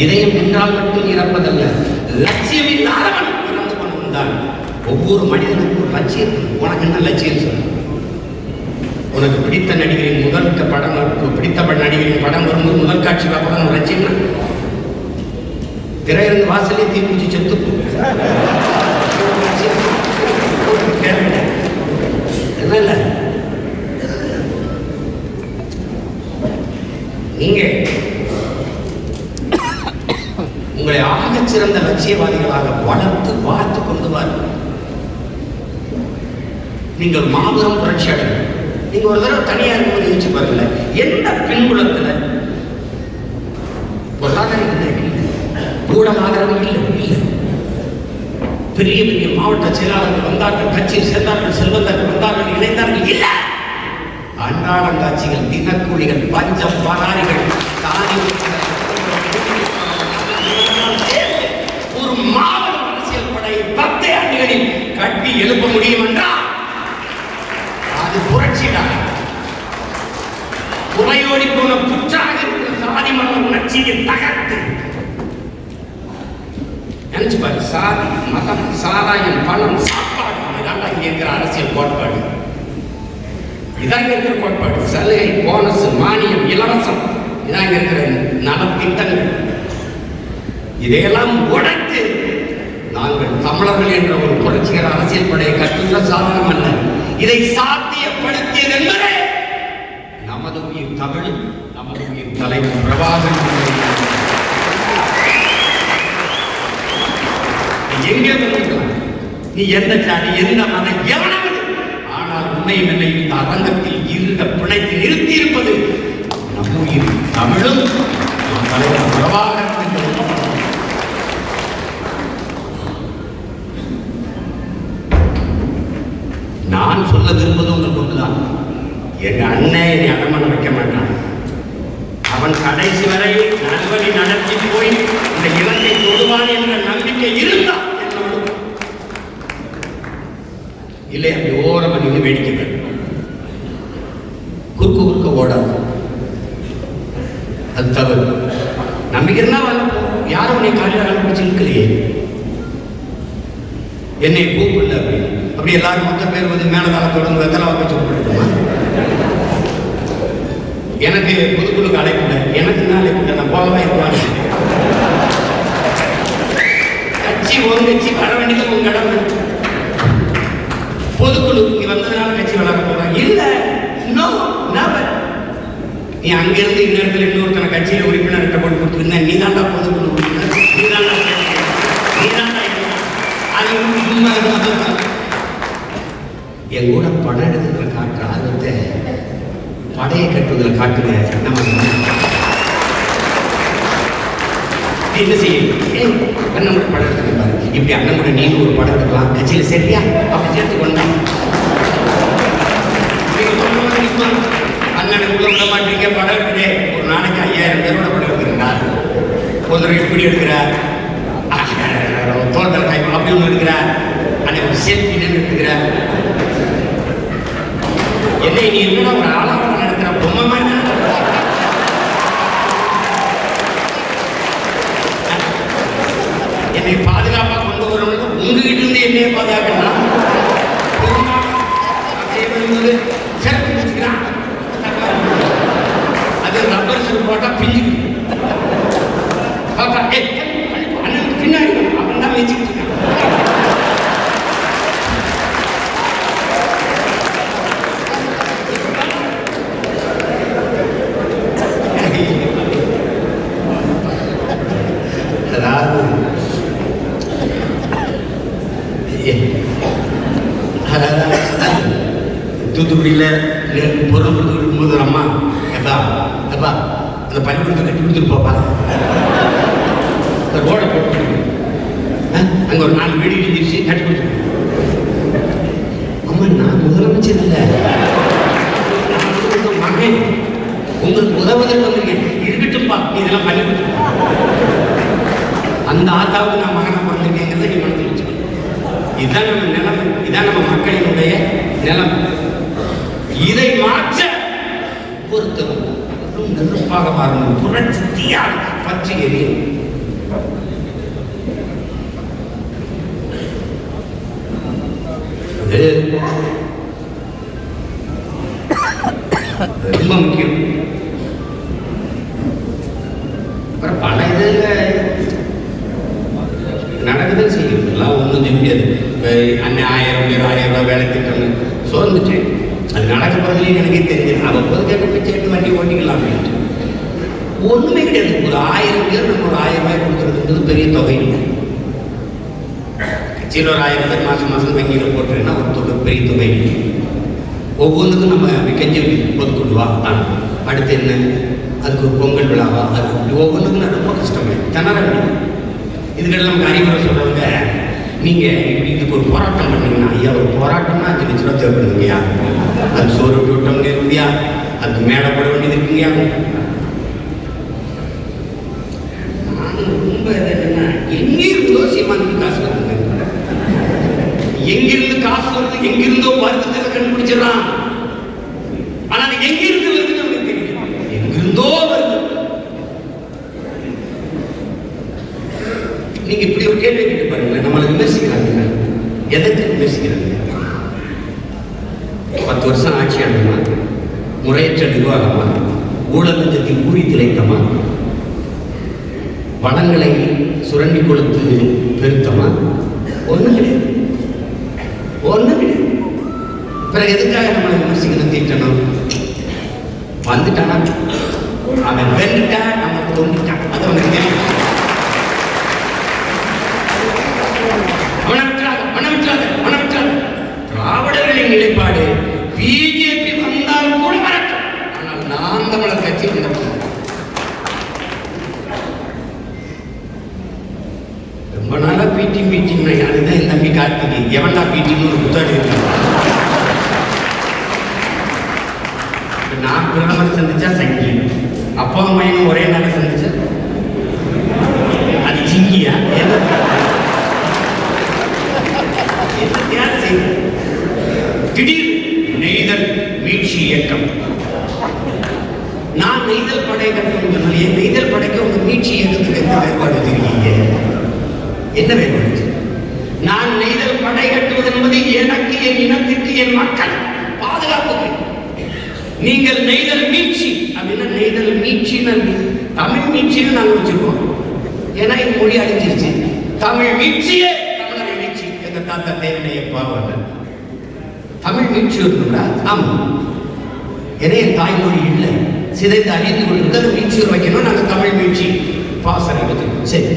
இதயம் நின்றால் மட்டும் இறப்பதல்ல, லட்சியம் இல்லாதவன் இறந்து போனவன் தான். ஒவ்வொரு மனிதனுக்கும் ஒரு லட்சியம். உனக்கு என்ன லட்சியம் சொல்லு? உனக்கு பிடித்த நடிகரின் முதல் படம், பிடித்த நடிகரின் படம் வரும்போது முதல் காட்சி பார்ப்பதான் ஒரு லட்சியம்னா திரையிருந்து வாசலே தீர்ப்பிச்சு செத்து இல்ல. நீங்க உங்களை ஆக சிறந்த லட்சியவாதிகளாக வளர்த்து பார்த்து கொண்டு வாருங்கள். நீங்கள் மாபெரும் புரட்சி அடையும். நீங்க ஒரு தடவை தனியா இருக்கும்போது யோசிச்சு பாருங்கள, எந்த பின்புலத்துல பொருளாதார ஊடக ஆதரவு இல்லை. பெரிய பெரிய மாவட்ட செயலாளர்கள் வந்தார்கள், கட்சியில் சேர்ந்தார்கள், செல்வந்தர்கள் வந்தார்கள், இணைந்தார்கள். இல்ல அன்றாடங்காட்சிகள், தினக்கூலிகள், பஞ்சம், பராரிகள், தானி ஒரு மாபெரும் அரசியல் படையை 10 ஆண்டுகளில் கட்டி எழுப்ப முடியும் என்றால் அது புரட்சிதான். உரையோடி போன புற்றாக இருக்கிற சாதி மத உணர்ச்சியை தகர்த்து நினைச்சு பாரு. சாதி, மதம், சாராயம், பணம், சாப்பாடு, இதான் இங்க இருக்கிற அரசியல் கோட்பாடு. இதான் இருக்கிற கோட்பாடு. சலுகை, போனஸ், மானியம், இலவசம், இதான் இருக்கிற நலத்திட்டங்கள். இதையெல்லாம் உடைத்து நாங்கள் தமிழர்கள் என்ற ஒரு புரட்சிகர அரசியல் படையை கட்டுள்ள சாதனம் அல்ல. இதை சாத்தியப்படுத்தியது என்பதே நமது உயிர் தமிழ், நமது உயிர் தலைவர் பிரபாகரன். எங்கே வந்துக்கலாம், நீ எந்த சாதி, எந்த மதம், எவனாவது, ஆனால் உண்மையும் என்னை இந்த அரங்கத்தில் இருந்த பிணைத்து நிறுத்தி இருப்பது நம் உயிர் தமிழும் தலைவர் பிரபாகரன். நான் சொல்ல விரும்புவது உங்களுக்கு ஒன்றுதான். எங்க அண்ணன் என்னை அடமான வைக்க மாட்டான். அவன் கடைசி வரை நல்வழி நடத்தி போய் இந்த இலக்கை தொடுவான் என்ற நம்பிக்கை இருந்தால் இல்லை, அப்படி ஓரமாக நின்று வேடிக்கை குறுக்க குறுக்க ஓடாது. அது தவறு. நம்பிக்கை இருந்தா யாரும் உன்னை காலையில் கண்டுபிடிச்சு இருக்கலையே, என்னை கூப்பிடல அப்படின்னு. அப்படி எல்லாரும் மொத்த பேர் வந்து மேலதாளத்தோடு வெத்தலை வைக்க சொல்லப்படுமா? எனக்கு பொதுக்குழுக்கு அழைப்புல, எனக்கு என்ன அழைப்புல, நான் போகவே இருப்பாங்க. கட்சி ஒரு கட்சி வர வேண்டியது உங்க கடமை. பொதுக்குழு இங்க வந்ததுனால கட்சி வளர போறாங்க இல்ல. No, never. நீ அங்கிருந்து இன்னொருத்தர் இன்னொருத்தனை கட்சியில உறுப்பினர்கிட்ட போட்டு கொடுத்துருந்தா நீ தாண்டா பொதுக்குழு உறுப்பினர், நீ தாண்டா அது உண்மை. என் கூட படம் எடுத்துக்கிற காட்டுற ஆர்வத்தை படையை கட்டுவதில் காட்டுங்க. நம்ம என்ன செய்யும்? அண்ணன் கூட படம் எடுத்துக்கலாம். இப்படி அண்ணன் கூட நீங்க ஒரு படம் எடுக்கலாம் கட்சியில், சரியா? அப்படி சேர்த்து கொண்டா அண்ணனை உள்ள விட மாட்டீங்க. படம் எடுக்கிறே ஒரு நாளைக்கு 5000 பேரோட படம் எடுக்கிறார். ஒருத்தர் இப்படி எடுக்கிறார், தோட்டல் கை அப்படி ஒன்று எடுக்கிறார், அன்னைக்கு ஒரு செல்ஃபி எடுக்கிறார். என்னை நீ என்னடா ஒரு ஆளாக நடத்துற பொம்மை என்னை பாதுகாப்பாக கொண்டு வரணும். உங்ககிட்ட இருந்து என்னைய பாதுகாக்கலாம். செல்ஃபி வச்சுக்கிறான், அது ரப்பர் செல் போட்டா பிஞ்சு அண்ணன் பின்னாடி அவன் தான் வச்சுக்கிட்டு இருக்கான். தூத்துக்குடியில் பொருள் கொடுத்து இருக்கும்போது அம்மா எப்பா எப்பா அந்த பள்ளிக்கூடத்தை கட்டி கொடுத்துட்டு போப்பா, ரோடை போட்டு அங்கே ஒரு 4 வீடு இடிஞ்சிருச்சு கட்டி கொடுத்துருக்கோம். அம்மா நான் முதலமைச்சர் இல்லை, மகன் உங்களுக்கு உதவுதல் வந்திருக்கேன், இருக்கட்டும்பா நீ இதெல்லாம் பண்ணி கொடுத்துருக்கோம். அந்த ஆத்தாவுக்கு நான் மகனை பிறந்திருக்கேங்கிறத நீ மனசில் வச்சுக்கணும். இதுதான் நம்ம நிலைமை, இதான் நம்ம மக்களினுடைய நிலைமை. இதை மாற்ற பொறுத்தவரை நெருப்பாக மாறணும், புரட்சி தீயால் பற்றி எரியும். ரொம்ப முக்கியம். பல இதுல நடக்குதுன்னு செய்யும், எல்லாம் ஒன்றும் தெரியாது. அண்ணன் 1000 பேர் 1000 ரூபாய் வேலை திட்டம்னு சோர்ந்துட்டேன். அது நடக்க போறதுலேயும் எனக்கே தெரிஞ்சது. அவன் பொது கேட்க பிச்சைட்டு வண்டி ஓட்டிக்கலாம் அப்படின்ட்டு ஒன்றுமே கிடையாது. ஒரு 1000 பேர் நம்ம ஒரு 1000 ரூபாய் கொடுக்குறதுன்றது பெரிய தொகை இல்லை. கட்சியில் ஒரு 1000 பேர் மாதம் மாதம் வங்கியில் போட்டுருன்னா ஒரு தொகை, பெரிய தொகை இல்லை. ஒவ்வொன்றுக்கும் நம்ம கெஞ்சி பொதுக்குழுவா அடுத்து என்ன, அதுக்கு ஒரு பொங்கல் விழாவா, அது ஒவ்வொன்றுக்கும் ரொம்ப கஷ்டமே திணற வேண்டியது. இதுக்கிட்ட நமக்கு அறிவுரை சொல்கிறவங்க, நீங்கள் இப்படி இதுக்கு ஒரு போராட்டம் பண்ணீங்கன்னா, ஐயா ஒரு போராட்டம்னா 5 லட்ச ரூபா தேவைப்படுதுங்கய்யா, அது சோறு விட்டோம்னு இருக்குங்கயா, அதுக்கு மேலே போட வேண்டியது இருக்குங்கயா. நானும் ரொம்ப என்னன்னா, எங்கிருந்தோ சீமானுக்கு காசு வருது, எங்கிருந்து காசு வருது, எங்கிருந்தோ வருது கண்டுபிடிச்சிடலாம். ஆனா அது எங்கிருந்து வருதுன்னு நமக்கு தெரியல, எங்கிருந்தோ வருது. நீங்க இப்படி ஒரு கேள்வி கேட்டு பாருங்க, நம்மளை விமர்சிக்கிறாங்க. எதற்கு விமர்சிக்கிறாங்க? 10 வருஷம் ஆட்சி ஆகணுமா, முறையற்ற நிர்வாகமா, ஊழல் லஞ்சத்தில் கூறி திளைத்தமா, வளங்களை சுரண்டி கொடுத்து பெருத்தமா? ஒண்ணும் கிடையாது, ஒண்ணும் கிடையாது. பிறகு எதுக்காக நம்மளை விமர்சிக்கணும், தீட்டணும்? வந்துட்டானா அவன் வென்றுட்டா, நம்ம கொண்டுட்டான், அது அவனுக்கு தெரியும். திராவிடர்களின் நிலைப்பாடு பிஜேபி வந்தால் கூட வரட்டும், ஆனால் நான் தமிழர் கட்சி ரொம்ப நாளா பீட்டிங் அதுதான் என் தம்பி கார்த்திகை. எவன்டா பீட்டிங் ஒரு புத்தகம் இருக்காங்க. நான் பிரதமர் சந்திச்சா சங்கி, அப்பா அம்மையும் ஒரே நாள் சந்திச்சா அது சிங்கியா? திடீர் நெய்தல் மீட்சி இயக்கம். நான் நெய்தல் படை கட்டணும், என் நெய்தல் படைக்கு உங்க மீட்சி இயக்கத்துக்கு எந்த வேறுபாடு தெரியுங்க? என்ன வேறுபாடு? நான் நெய்தல் படை கட்டுவது என்பது எனக்கு, என் இனத்திற்கு, என் மக்கள் பாதுகாப்புக்கு. நீங்கள் நெய்தல் மீட்சி அப்படின்னா, நெய்தல் மீட்சின்னு தமிழ் மீட்சின்னு நாங்கள் வச்சிருக்கோம். ஏன்னா இந்த மொழி அழிஞ்சிருச்சு. தமிழ் மீட்சியே தமிழரை மீட்சி. எங்க தாத்தா தேவனைய பாவாங்க தமிழ் மீட்சி இருக்குங்களா? ஆமா. ஏன்னா என் தாய்மொழி இல்லை, சிதைந்து அழிந்து கொண்டிருக்கிறது. மீட்சி வைக்கணும், நாங்கள் தமிழ் மீட்சி பாசனை எடுத்துக்கணும். சரி,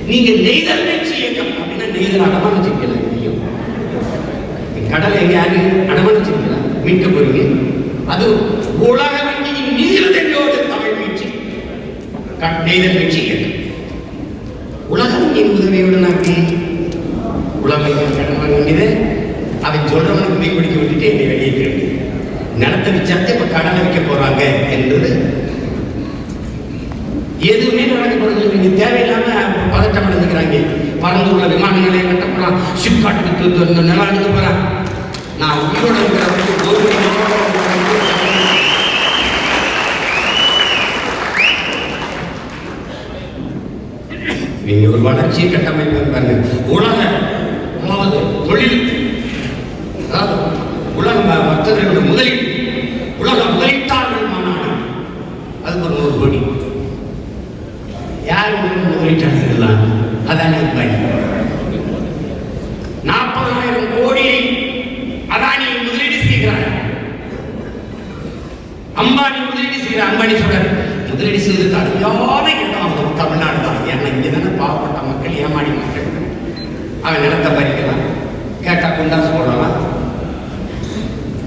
நீங்க நெய்தல் மீட்சி இயக்கம் அப்படின்னா நெய்தல் அடமானிச்சிருக்கல. கடலை எங்கேயாவது அடமானிச்சிருக்கல, மீட்க போறீங்க. அது உலக வங்கியின் நிதியுதவியோடு தமிழ் மீட்சி, நெய்தல் மீட்சி இயக்கம். உலக வங்கியின் உதவியோடு நாங்கள் உலக வங்கியின் கடன் வாங்க வேண்டியது. அவன் சொல்றவனுக்கு மீன் பிடிக்க விட்டுட்டு என்னை வெளியேற்கிறது. நிலத்தை விசாரித்து இப்ப கடலை வைக்க போறாங்க என்பது எதுவுமே நடக்கப்படுது. நீங்க தேவையில்லாம பதட்டம் அடைஞ்சுக்கிறாங்க. பறந்து உள்ள விமான நிலையம் கட்ட போறான், சிப்காட்டுக்கு நிலம் எடுக்க போறான். நான் உயிரோட இருக்கிற நீங்க ஒரு வளர்ச்சி கட்டமைப்பு பாருங்க. உலக தொழில், உலக வர்த்தகர்களோட முதலீடு, உலக முதலீட்டாளர்கள் மாநாடு, அதுக்கு ஒரு 100 கோடி. யார் முதலீட்டாளர்கள்? அதானி அம்பானி. 40,000 கோடியை அதானி முதலீடு செய்கிறார். அம்பானி முதலீடு செய்கிறார். அம்பானி சொல்றாரு, முதலீடு செய்வதற்கு அருமையான இடம் தமிழ்நாடு தான். ஏன்னா இங்கே தானே பாவப்பட்ட மக்கள், ஏமாடி மக்கள். அவன் நிலத்தை பறிக்கலாம், கேட்டா குண்டாசு போடலாம்,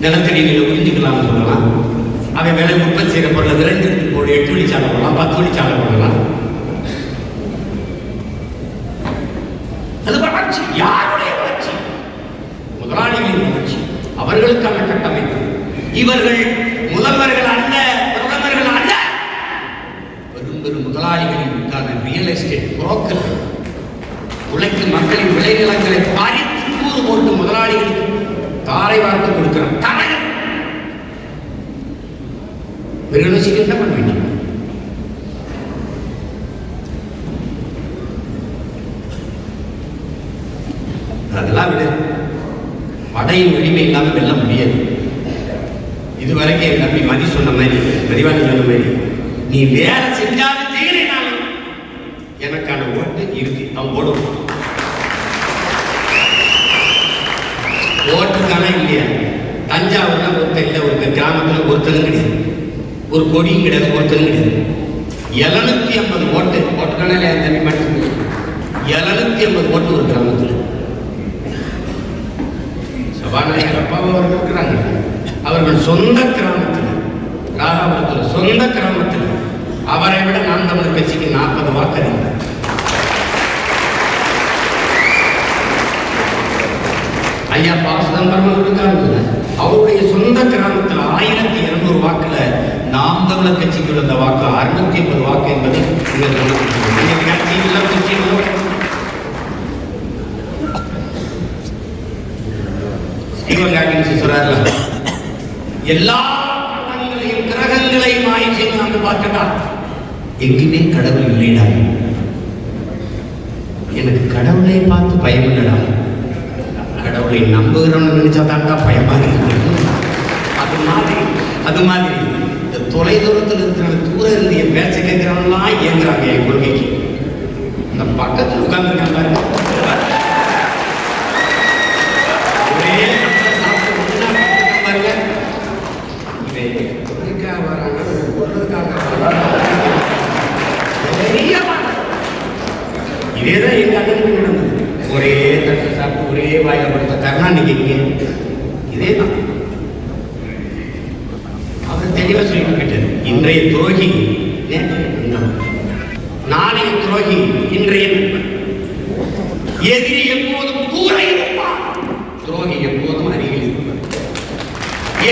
நிலத்தடி நீங்க புரிஞ்சுக்கலாம்னு சொல்லலாம். அவன் விலை உற்பத்தி செய்கிற பொருளை விரைந்து போடு, 8 வழிச்சாலை போடலாம், 10 வழிச்சாலை போடலாம். அது வளர்ச்சி. யாருடைய வளர்ச்சி? முதலாளிகளின் வளர்ச்சி, அவர்களுக்கான கட்டமைப்பு. இவர்கள் முதல்வர்கள் அல்ல, பிரதமர்கள் அல்ல, பெரும் பெரும் முதலாளிகளின் ரியல் எஸ்டேட் புரோக்கர்கள். உழைக்கும் மக்களின் விளைநிலங்களை பறித்து கூறு போட்டு முதலாளிகளுக்கு தாரை வார்த்து கொடுக்கிறான். தரகர் யூனிவர்சிட்டி என்ன பண்ணுவீங்க? அதெல்லாம் விட படையின் உரிமை இல்லாம வெல்ல முடியாது. இதுவரைக்கும் என் தம்பி மதி சொன்ன மாதிரி, மதிவாணி சொன்ன மாதிரி, நீ வேலை செஞ்சாலும் செய்யலைனாலும் எனக்கான ஓட்டு இருக்கு, அவன் போடுவான். ஓட்டுக்கான இல்லையா? தஞ்சாவூர்ல ஒருத்தர் இல்லை, ஒரு கிராமத்தில் ஒருத்தரும் கிடையாது, ஒரு கொடியும் கிடையாது, ஒருத்தரும் கிடையாது. 750 ஓட்டு ஓட்டுக்கான இல்லையா? தம்பி மட்டும் 750 ஓட்டு ஒரு கிராமத்தில். சபாநாயகர் அப்பாவை அவர்கள் இருக்கிறாங்க. அவர்கள் சொந்த கிராமத்தில், ராதாபுரத்தில் சொந்த கிராமத்தில் அவரை விட நான் தமிழர் கட்சிக்கு 40 வாக்கு அறிந்தார். ஐயா பா சிதம்பரம் இருக்காங்க. அவருடைய சொந்த கிராமத்தில் 1200 வாக்குல நாம் தமிழர் கட்சிக்கு விழுந்த வாக்கு 650 வாக்கு என்பது சொல்றாருல, எல்லா கிரகங்களையும் ஆய்வு செய்து நாங்கள் பார்க்கட்டா எங்குமே கடவுள் இல்லைடா. எனக்கு கடவுளை பார்த்து பயம் இல்லடா, கடவுளை நம்புகிறோம்னு நினைச்சா தாண்டா பயமா இருக்கு. அது மாதிரி இந்த தொலை தூரத்தில் இருக்கிற தூரம் இருந்து என் பேச்ச கேட்கிறவங்களாம் இயங்குறாங்க என் கொள்கைக்கு. இந்த பக்கத்தில் உட்கார்ந்துருக்காங்க இதேதான் எங்க அண்ணனுக்கு நடந்தது. ஒரே தட்டு சாப்பிட்டு ஒரே வாயில படுத்த கருணாநிதிக்கு இதேதான். அவர் தெளிவா சொல்லிவிட்டது, இன்றைய துரோகி நாளைய துரோகி இன்றைய நண்பன். எதிரி எப்போதும் தூர இருப்பான், துரோகி எப்போதும் அருகில் இருப்பார்.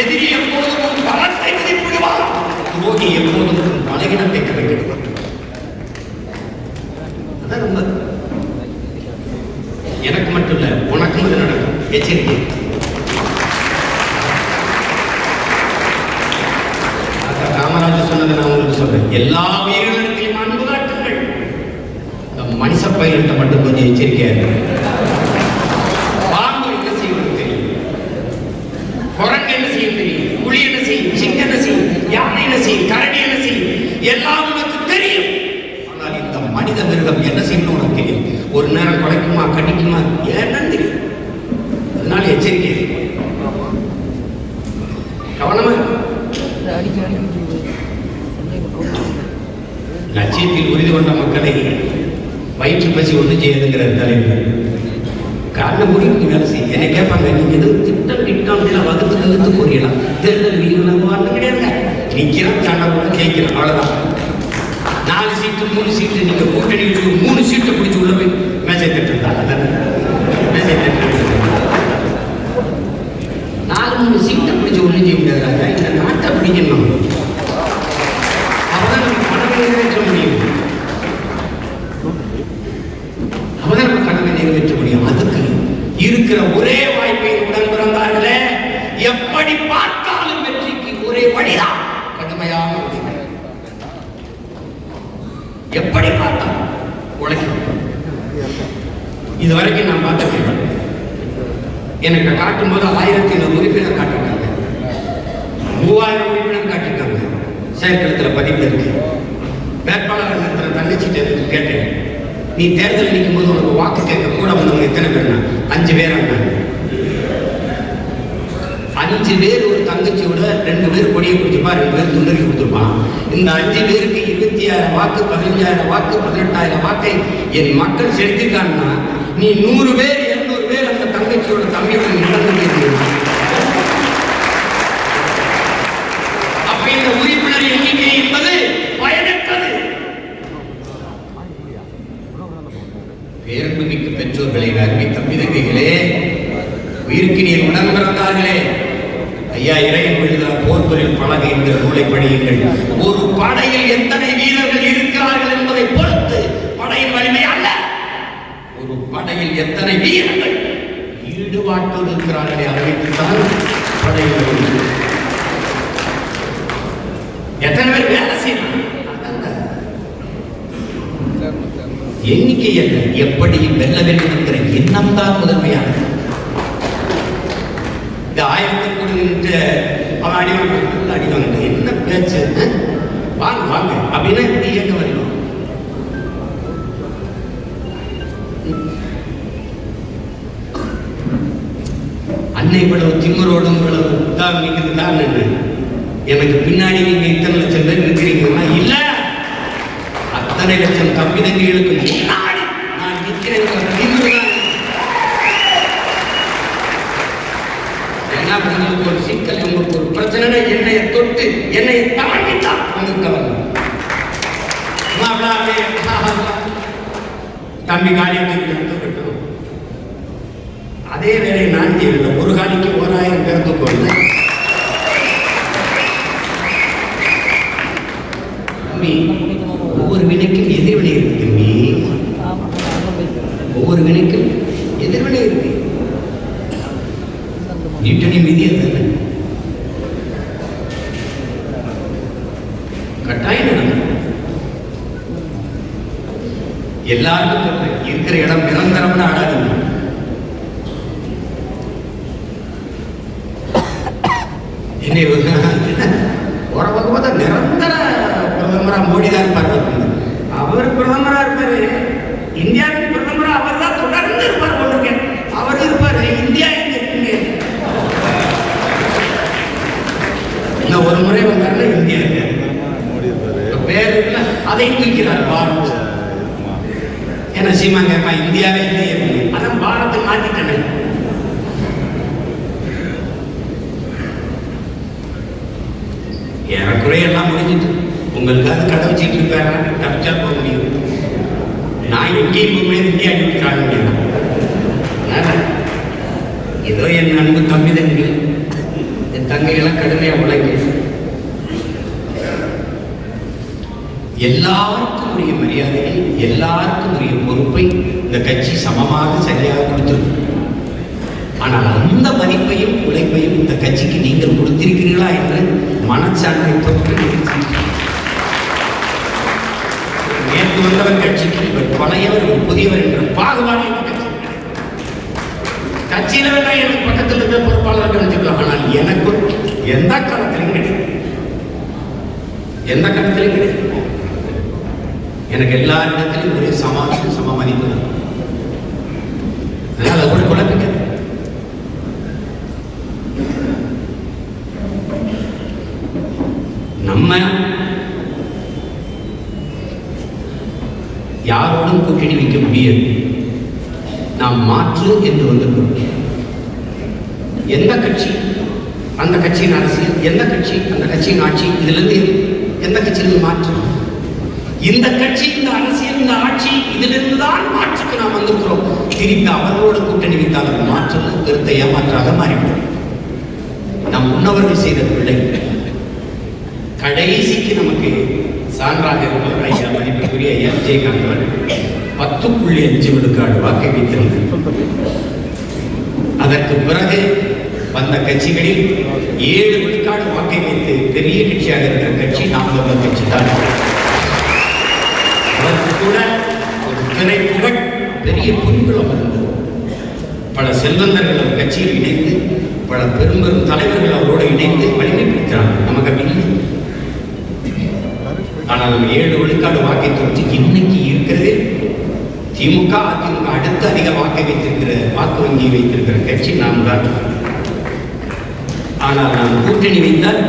எதிரி எப்போதும் பலத்தை மதிப்பிடுவார், துரோகி எப்போதும் பலகீனத்தை கணக்கிடுவார். அதான் ரொம்ப எனக்கு மட்டும் இல்ல உனக்கும் இது நடக்கும். எச்சரிக்கை. காமராஜர் சொன்னதை நான் உங்களுக்கு சொல்றேன், எல்லா வீரர்களுக்கும் அன்பு காட்டுங்கள். இந்த மனுஷ பயிரிட்ட மட்டும் கொஞ்சம் எச்சரிக்கையா இருக்கு. பாம்பு என்ன செய்வது தெரியும், குரங்கு என்ன செய்ய தெரியும், புலி என்ன செய்யும், சிங்கம் என்ன செய்யும், யானை என்ன செய்யும், கரடி என்ன செய்யும், எல்லாம் உனக்கு தெரியும். ஆனால் இந்த மனித மிருகம் என்ன செய்யணும் உனக்கு தெரியும். ஒரு நேரம் குலைக்குமா கடிக்குமா ஏன்னு தெரியும். அதனால எச்சரிக்கை, கவனமா. லட்சியத்தில் உறுதி கொண்ட மக்களை வயிற்று பசி ஒன்று செய்யுதுங்கிற தலைவர் காரணம் முடிவு வேலை செய்ய என்னை கேட்பாங்க, நீங்க எதுவும் திட்டம் வகுத்து போறீங்களா? தேர்தல் வீடு கிடையாது, நிக்கிறோம் சண்டை ஜெயிக்கிறோம், அவ்வளவுதான். 4 சீட்டு 3 சீட்டு நீங்க கூட்டணி 3 சீட்டை பிடிச்சி உள்ள போய் மேசை தட்டுருந்தாங்க. 4 சீட்டை பிடிச்சி ஒண்ணு செய்ய முடியாது. இந்த நாட்டை பிடிக்கணும், அப்பதான் நம்ம கடமை நிறைவேற்ற முடியும். அப்பதான் நம்ம கடமை நிறைவேற்ற முடியும். அதுக்கு இருக்கிற ஒரே வாய்ப்பை உடன் பிறந்தார்களே, எப்படி பார்த்தாலும் வெற்றிக்கு ஒரே வழிதான் கடுமையான உழைப்பு. எப்படி பார்த்தா உழைக்கும். இதுவரைக்கும் நான் பார்த்துருக்கேன், எனக்கு காட்டும் போது 1500 உறுப்பினர் காட்டிருக்காங்க, 3000 உறுப்பினர் காட்டிருக்காங்க. செயற்களத்தில் பதிவு இருக்கு. வேட்பாளர் நடத்துற தங்கச்சிட்டு கேட்டேன், நீ தேர்தல் நிற்கும் போது உனக்கு வாக்கு கேட்க கூட வந்தவங்க எத்தனை பேர்னா? 5 பேர். 5 பேர் ஒரு தங்கச்சியோட 2 பேர் கொடியை கொடுத்துருப்பா, 2 பேர் துண்டறி கொடுத்துருப்பான். இந்த 5 பேருக்கு 26,000 வாக்கு, 15,000 வாக்கு, 18,000 வாக்கை என் மக்கள் செலுத்திருக்காங்கன்னா, நீ 100 பேர் 200 பேர் அந்த தங்கச்சியோட தம்பியோட நடந்து. அப்ப இந்த உறுப்பினர் எண்ணிக்கை என்பது பயனற்றது. பேரன்புமிக்க பெற்றோர்களை அருமை தம்பிதங்கைகளே, உயிருக்கு நீர் உணர்வு பிறந்தார்களே, ஐயா இறையன் எழுதுகிற போர்பொருள் பலகை என்கிற நூலை படியுங்கள். ஒரு படையில் எத்தனை வீரர்கள் இருக்கிறார்கள் என்பதை பொறுத்து படையின் வலிமை அல்ல, ஒரு படையில் எத்தனை வீரர்கள் ஈடுபாட்டோடு இருக்கிறார்களே அதை வைத்துத்தான் படையில் எத்தனை பேர் வேலை செய்யணும். எண்ணிக்கை அல்ல, எப்படி வெல்ல வேண்டும் என்கிற எண்ணம் தான் முதன்மையானது. இந்த 1000 கொடுங்க அவன் அடிவாங்க என்ன பேச்சு, வாங்க வாங்க அப்படின்னா இப்படி இயக்க வரணும். அன்னை இவ்வளவு திமுறோடும் இவ்வளவு தான் நிற்கிறது தான் எனக்கு பின்னாடி நீங்க இத்தனை லட்சம் பேர் இருக்கிறீங்கன்னா இல்ல, அத்தனை லட்சம் தம்பிதங்களுக்கு முன்னாடி நான் நிற்கிறேன். உங்களுக்கு ஒரு சிக்கல், உங்களுக்கு ஒரு பிரச்சனை, என்னைய தொட்டு என்னை தாண்டித்தான் தம்பி காலியத்தை அதே வேலையை நான் செய்யல. ஒரு காலிக்கு 1000 பேர் தூக்கம் நியூட்டனின் விதி அது கட்டாயம் நடந்தது. எல்லாருக்கும் இருக்கிற இடம் நிரந்தரம்னு ஆடாதுங்க. ஒரு பக்கம் தான் நிரந்தர பிரதமரா மோடி தான் இருப்பார். அவர் பிரதமரா இருப்பாரு, இந்தியாவின் பிரதமரா அவர் தான் தொடர்ந்து இருப்பார் போல. அவர் இருப்பாரு, இந்தியா எங்க இருக்குங்க. இன்னும் ஒரு முறை வந்தாருன்னா இந்தியா பேர் இல்லை, அதை தூக்கிறார் பாரத். என்ன சீமாங்க இந்தியாவே இல்லை, அதான் பாரத்தை மாத்திட்டேன். ஏறக்குறைய எல்லாம் முடிஞ்சிட்டு உங்களுக்காக கடை வச்சுட்டு இருப்பாரு, தப்பிச்சா போக முடியும். நான் எங்கேயும் போகும்போது இந்தியா காண முடியும். ஏதோ என் அன்பு தம்பி தங்கி என் தங்கையெல்லாம் கடுமையா உழைங்க. எல்லாருக்கும் உரிய மரியாதையை, எல்லாருக்கும் உரிய பொறுப்பை இந்த கட்சி சமமாக சரியாக கொடுத்திருக்கும். ஆனால் அந்த மதிப்பையும் உழைப்பையும் இந்த கட்சிக்கு நீங்கள் கொடுத்திருக்கிறீர்களா என்று மனச்சான்றை தொற்று நேற்று வந்தவர் கட்சிக்கு இவர் பழையவர் இவர் புதியவர் என்ற பாகுபாடு கட்சியில வேணா எனக்கு பக்கத்தில் இருக்க பொறுப்பாளர்கள் நினைச்சுக்கலாம். ஆனால் எனக்கு எந்த காலத்திலையும் கிடையாது, எந்த காலத்திலையும் கிடையாது. எனக்கு எல்லா இடத்திலையும் ஒரே சம மதிப்பு தான். அதனால் ஒரு குழப்பிக்க நம்ம யாரோடும் கூட்டணி வைக்க முடியாது. நாம் மாற்று என்று வந்திருக்கிறோம். எந்த கட்சி அந்த கட்சியின் அரசியல், எந்த கட்சி அந்த கட்சியின் ஆட்சி, இதுல இருந்து எந்த கட்சியிலிருந்து மாற்று? இந்த கட்சி, இந்த அரசியல், இந்த ஆட்சி, இதிலிருந்து தான் மாற்றுக்கு நாம் வந்திருக்கிறோம். திருப்பி அவர்களோடு கூட்டணி வைத்தால் மாற்று கருத்தை ஏமாற்றாக மாறிவிடும். நம் முன்னவர்கள் செய்த பிள்ளை கடைசிக்கு நமக்கு சான்றாக இருப்பவர் ஐயா மதிப்புக்குரிய ஐயா விஜயகாந்த் அவர்கள் 10.5 விழுக்காடு வாக்கை வைத்திருந்தார். அதற்கு பிறகு வந்த கட்சிகளில் 7 விழுக்காடு வாக்கை வைத்து பெரிய கட்சியாக இருக்கிற கட்சி நாம் தமிழர் கட்சி தான். அதற்கு கூட ஒரு திரை புகழ் பெரிய புண்புலம் இருந்தது. பல செல்வந்தர்கள் கட்சியில் இணைந்து, பல பெரும் தலைவர்கள் அவரோடு இணைந்து வலிமைப்படுத்தினார். நமக்கு அப்படி இல்லை. ஆனால் 7 விழுக்காடு வாக்கை தொற்று இன்னைக்கு இருக்கிறது திமுக, அதிமுக அடுத்து அதிக வாக்கை வைத்திருக்கிற, வாக்கு வங்கி வைத்திருக்கிற கட்சி நாம் தான். ஆனால் நாம் கூட்டணி வைத்தால்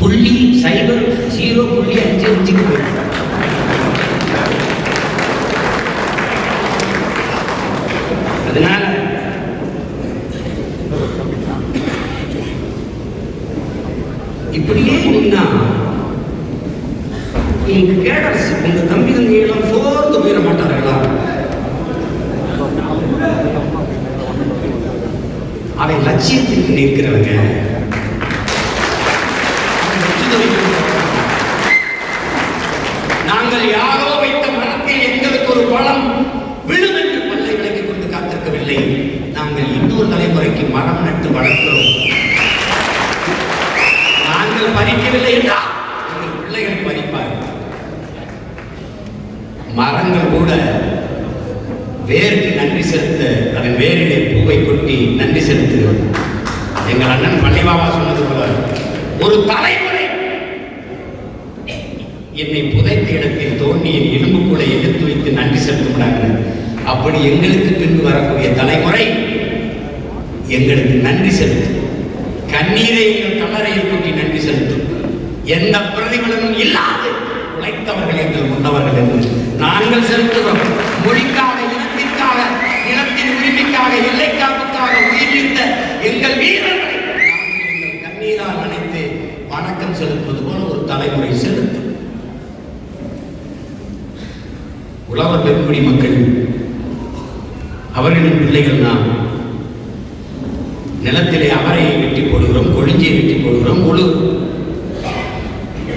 0.5 போயிருக்கிறோம். அதனால இப்படியே நின்னா உங்க கேடர்ஸ், உங்க தம்பி தங்கையெல்லாம் சோர்ந்து போயிட மாட்டார்களா? அவை லட்சியத்திற்கு நிற்கிறவங்க. நாங்கள் யாரோ வைத்த மரத்தில் எங்களுக்கு ஒரு பழம் விழும் என்று பல்லை விளக்கிக் கொண்டு காத்திருக்கவில்லை. நாங்கள் இன்னொரு தலைமுறைக்கு மரம் நட்டு வளர்க்கிறோம். நாங்கள் பறிக்கவில்லை என்றால் எங்கள் பிள்ளைகள் பறிப்பார்கள். மரங்கள் கூட வேருக்கு நன்றி செலுத்த அதன் வேரிலே பூவை கொட்டி நன்றி செலுத்துகிறது. எங்கள் அண்ணன் பள்ளிபாபா சொன்னது போல ஒரு தலைமுறை என்னை புதைத்த இடத்தில் தோண்டிய எலும்பு கூட எடுத்து வைத்து நன்றி செலுத்துகிறாங்க. அப்படி எங்களுக்கு பின்பு வரக்கூடிய தலைமுறை எங்களுக்கு நன்றி செலுத்தும். கண்ணீரை எங்கள் கல்லறையில் கொட்டி நன்றி செலுத்தும். எந்த பிரதிபலனும் இல்லாது உழைத்தவர்கள் எங்கள் முன்னவர்கள் என்று நாங்கள் செலுத்துகிறோம். மொழிக்காக, இனத்திற்காக, நிலத்தின் உரிமைக்காக, எல்லைக்காப்புக்காக உயிர்நீத்த எங்கள் வீரர்களை எங்கள் கண்ணீரால் நினைத்து வணக்கம் செலுத்துவது போல ஒரு தலைமுறை செலுத்தும். உழவர் பெருங்குடி மக்கள், அவர்களின் பிள்ளைகள் நாம் நிலத்திலே அவரையை வெட்டி போடுகிறோம், கொழிஞ்சியை வெட்டி போடுகிறோம், முழு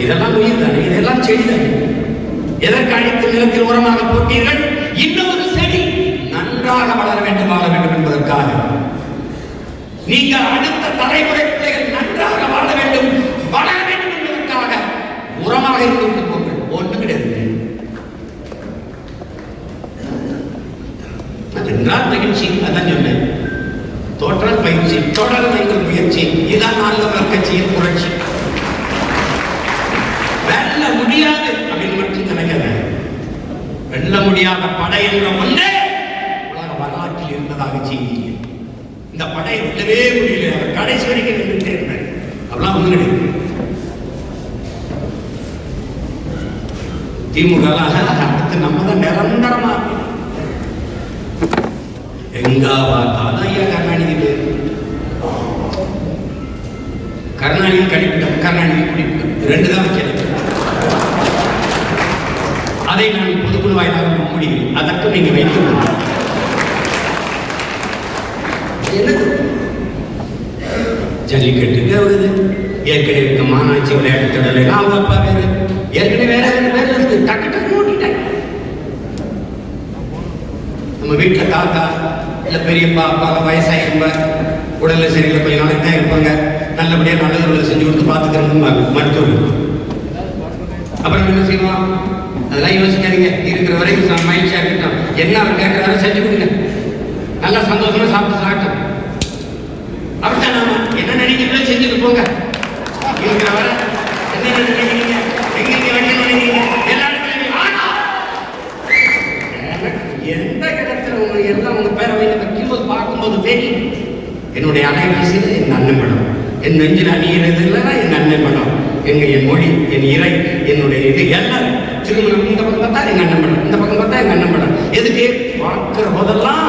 இதெல்லாம் உயிர் தானே, இதெல்லாம் செடி தானே. எதற்கு அடித்து நிலத்தில் உரமாக போட்டீர்கள்? இன்னொரு செடி நன்றாக வளர வேண்டும், வாழ வேண்டும் என்பதற்காக. நீங்கள் அடுத்த தலைமுறை பிள்ளைகள் நன்றாக வாழ வேண்டும், வளர வேண்டும் என்பதற்காக உரமாக இருந்து போங்கள். ஒன்று கிடையாது என்றால் மகிழ்ச்சி. அதான் சொன்னேன், தோற்றால் பயிற்சி, தொடர் வைக்கும் முயற்சி. இதான் நான்கு கட்சியின் புரட்சி. வெல்ல முடியாது அப்படின்னு மட்டும் நினைக்கிறேன். வெல்ல முடியாத படை என்ற ஒன்றே உலக வரலாற்றில் இருந்ததாக செய்தி. இந்த படை வெல்லவே முடியல, அவர் கடைசி வரைக்கும் நின்றுட்டே இருந்தார். அப்படிலாம் ஒண்ணு கிடையாது. திமுக அடுத்து நம்ம தான் நிரந்தரமா எங்க பார்த்தாலும் ஐயா கருணாநிதி பேர். கருணாநிதி கடிப்பிடம், கருணாநிதி குடிப்பிடம், ரெண்டு தான் வைக்கிறது. அதை நான் பொதுக்குழு வாயிலாக முடியும். அதற்கு நீங்க வைக்க ஜல்லிக்கட்டுக்கு வருது. ஏற்கனவே இருக்க மாநாட்சி விளையாட்டு திடலை அவங்க அப்பா பேரு ஏற்கனவே வேற வேற இருக்கு. டக்கு டக்கு ஓட்டிட்டாங்க. நம்ம வீட்டில் தாத்தா இல்லை பெரியப்பா அப்பா வயசாயிருப்ப உடல்ல சரியில்லை, கொஞ்சம் நாளைக்கு தான் இருப்பாங்க. நல்லபடியாக நல்லது செஞ்சு கொடுத்து பார்த்துக்கிறோம் மருத்துவர். அப்புறம் என்ன செய்வோம்? அதெல்லாம் யோசிக்காதீங்க. இருக்கிற வரைக்கும் மகிழ்ச்சியாக இருக்கட்டும். என்ன அவர் கேட்கறாரு செஞ்சு கொடுங்க. நல்லா சந்தோஷமா சாப்பிட்டு சாப்பிட்டோம். அப்படித்தான் நாம என்ன நினைக்கிறதோ செஞ்சுட்டு போங்க. இருக்கிற வர என்ன நினைக்கிறீங்க, எங்க வண்டி நினைக்கிறீங்க, எல்லாரும் எந்த இடத்துல உங்க எல்லாம் உங்க பேரவையில் வைக்கும்போது பார்க்கும்போது தெரியும். என்னுடைய அலைவரிசையில் என் அண்ணன் படம், என் நெஞ்சில் அணிகிறது இல்லைன்னா என் அண்ணன் படம், என் மொழி, என் இறை, என்னுடைய இது எல்லாம் திருமணம். இந்த பக்கம் பார்த்தா எங்க அண்ணன் படம், இந்த பக்கம் பார்த்தா எங்க அண்ணன் படம். எதுக்கு பார்க்கிற போதெல்லாம்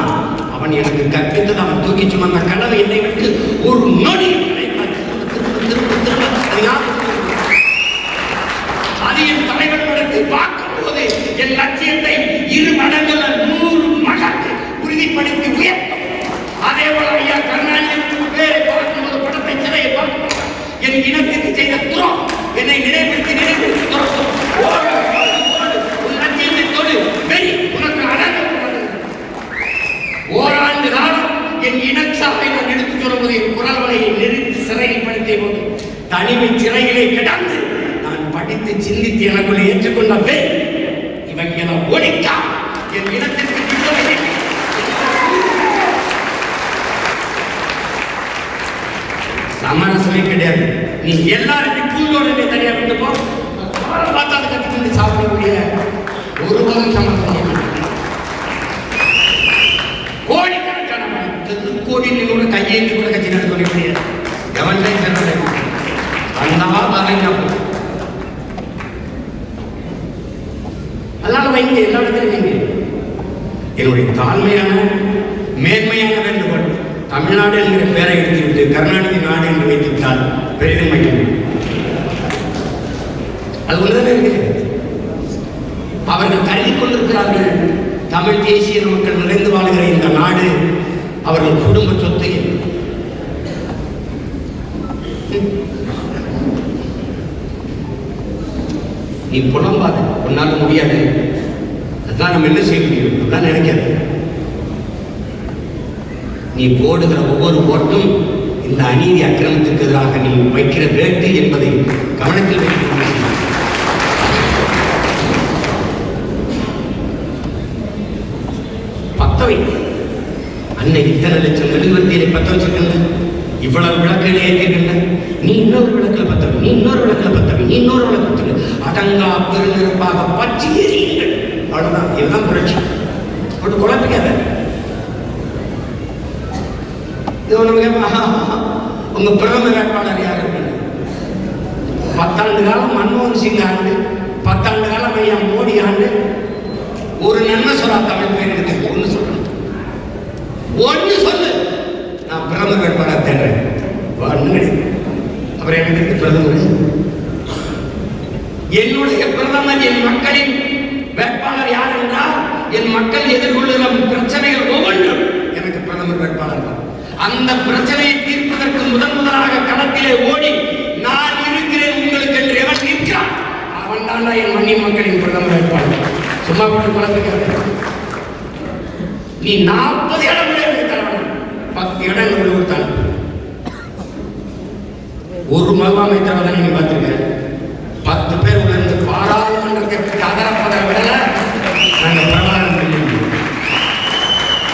அவன் எனக்கு கற்பித்தது, அவன் தூக்கி சுமந்த கடவை என்னை விட்டு ஒரு நொடி அது என் தலைவர் படத்தை பார்க்கும் போது என் லட்சியத்தை 2 மடங்குல 100 மடங்கு உறுதிப்படுத்தி உயர்த்தும். அதே போல ஐயா கருணாநிதி பேரை பார்க்கும்போது படத்தை சிலையை பார்க்கும் என் இனத்துக்கு செய்த துரோகம் என்னை நினைவுறுத்தி துரோகம். உன் லட்சியத்தை தொடு வெறி உனக்கு அடங்க. ஓராண்டு காலம் என் இனச்சாவை நான் எடுத்துச் சொல்லும்போது என் குரல் வலையை நிறுத்தி சிறையில் படுத்திய போது தனிமை சிறையிலே கிடந்து நான் படித்து சிந்தித்து எனக்குள்ள ஏற்றுக்கொண்ட பேர் இவங்களை ஒழிக்கா என் இனத்திற்கு சமரசமே கிடையாது. நீ எல்லாருக்கும் பூண்டோட தனியா கொண்டு போ. பார்த்தா அதை கற்றுக்கொண்டு சாப்பிடக்கூடிய ஒரு பதம் சமரசம். கோடிக்கணக்கான கோடி கூட கையேந்தி கூட கட்சி நடத்த முடியாது. எவன் அதனால வைங்க, எல்லா இடத்துலையும் வைங்க. என்னுடைய தாழ்மையான மேன்மையான வேண்டுகோள், தமிழ்நாடு என்கிற பெயரை எடுத்துவிட்டு கருணாநிதி நாடு என்று வைத்துவிட்டால் பெரிதும் மகிழ்ச்சி. அது ஒன்றுதானே இருக்குது. அவர்கள் கருதி கொண்டிருக்கிறார்கள் தமிழ் தேசிய மக்கள் நிறைந்து வாழ்கிற இந்த நாடு அவர்கள் குடும்ப சொத்து. நீ புலம்பாது, உன்னால முடியாது, அதுதான் நம்ம என்ன செய்ய முடியும் அப்படிதான் நினைக்காது. நீ போடுகிற ஒவ்வொரு ஓட்டும் இந்த அநீதி அக்கிரமத்திற்கு எதிராக நீ வைக்கிற வேட்டு என்பதை கவனத்தில் வைக்க பத்தவை. அன்னை இத்தனை லட்சம் மெழுகுவர்த்தியை பத்த வச்சிருக்கல, இவ்வளவு விளக்குகளை ஏற்றிருக்கல, நீ இன்னொரு விளக்கில் பத்தவை, நீ இன்னொரு விளக்கில் பத்தவை, நீ இன்னொரு விளக்கு பத்தவை, அடங்கா பெருநெருப்பாக பற்றி எறியுங்கள். அவ்வளவுதான். இதுதான் புரட்சி. அப்படி குழப்பிக்காத. உங்க பிரதம வேட்பாளர் யார் அப்படின்னு 10 ஆண்டு காலம் மன்மோகன் சிங் ஆண்டு, 10 ஆண்டு காலம் ஐயா மோடி ஆண்டு. ஒரு நன்மை சொல்ல தமிழ் பேர் எனக்கு ஒண்ணு சொல்லணும், ஒண்ணு சொல்லு, நான் பிரதமர் வேட்பாளர் தேடுறேன். அப்புறம் எனக்கு பிரதமர், என்னுடைய பிரதமர் என் மக்களின் வேட்பாளர் யார் என்றால் என் மக்கள் எதிர்கொள்ளும் பிரச்சனைகள் ஒவ்வொன்றும் எனக்கு பிரதமர் வேட்பாளர் தான். அந்த பிரச்சனையை தீர்ப்பதற்கு முதலாக களத்திலே ஓடி நான் இருக்கிறேன் உங்களுக்கு என்று எவன் நிற்கிறான் அவன் தான் என் மண்ணின் மக்களின் பிரதமர் வேட்பாளர். சும்மா போட்டு குழந்தைங்க நீ 40 இடம் 10 இடம் கொடுத்தாங்க. ஒரு மகாமைத்திரவை தான் நீங்க பார்த்துருக்கேன். 10 பேர் உள்ள இருந்து பாராளுமன்றத்தை கதறப்பதை விடல நாங்கள் பிரபாகரன் சொல்லி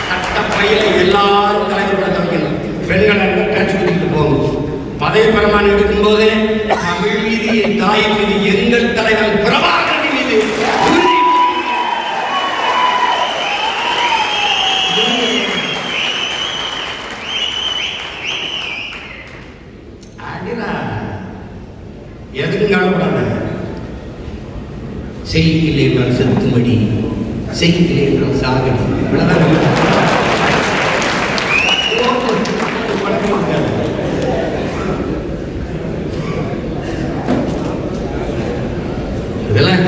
சட்டப்பையில எல்லாரும் தலைவர்படுத்த வைக்கணும். பெண்கள் பேச்சு கொடுத்துட்டு போகணும். பதவி பிரமாணம் எடுக்கும் போதே தமிழ் மீது என் தாயின் மீது எங்கள் தலைவர் பிரபாகரன் மீது எதுக்கும் காணப்படாத. செய்தியில் என்றால் செத்துமடி, செய்தியில் என்றால் சாகடி. இதெல்லாம்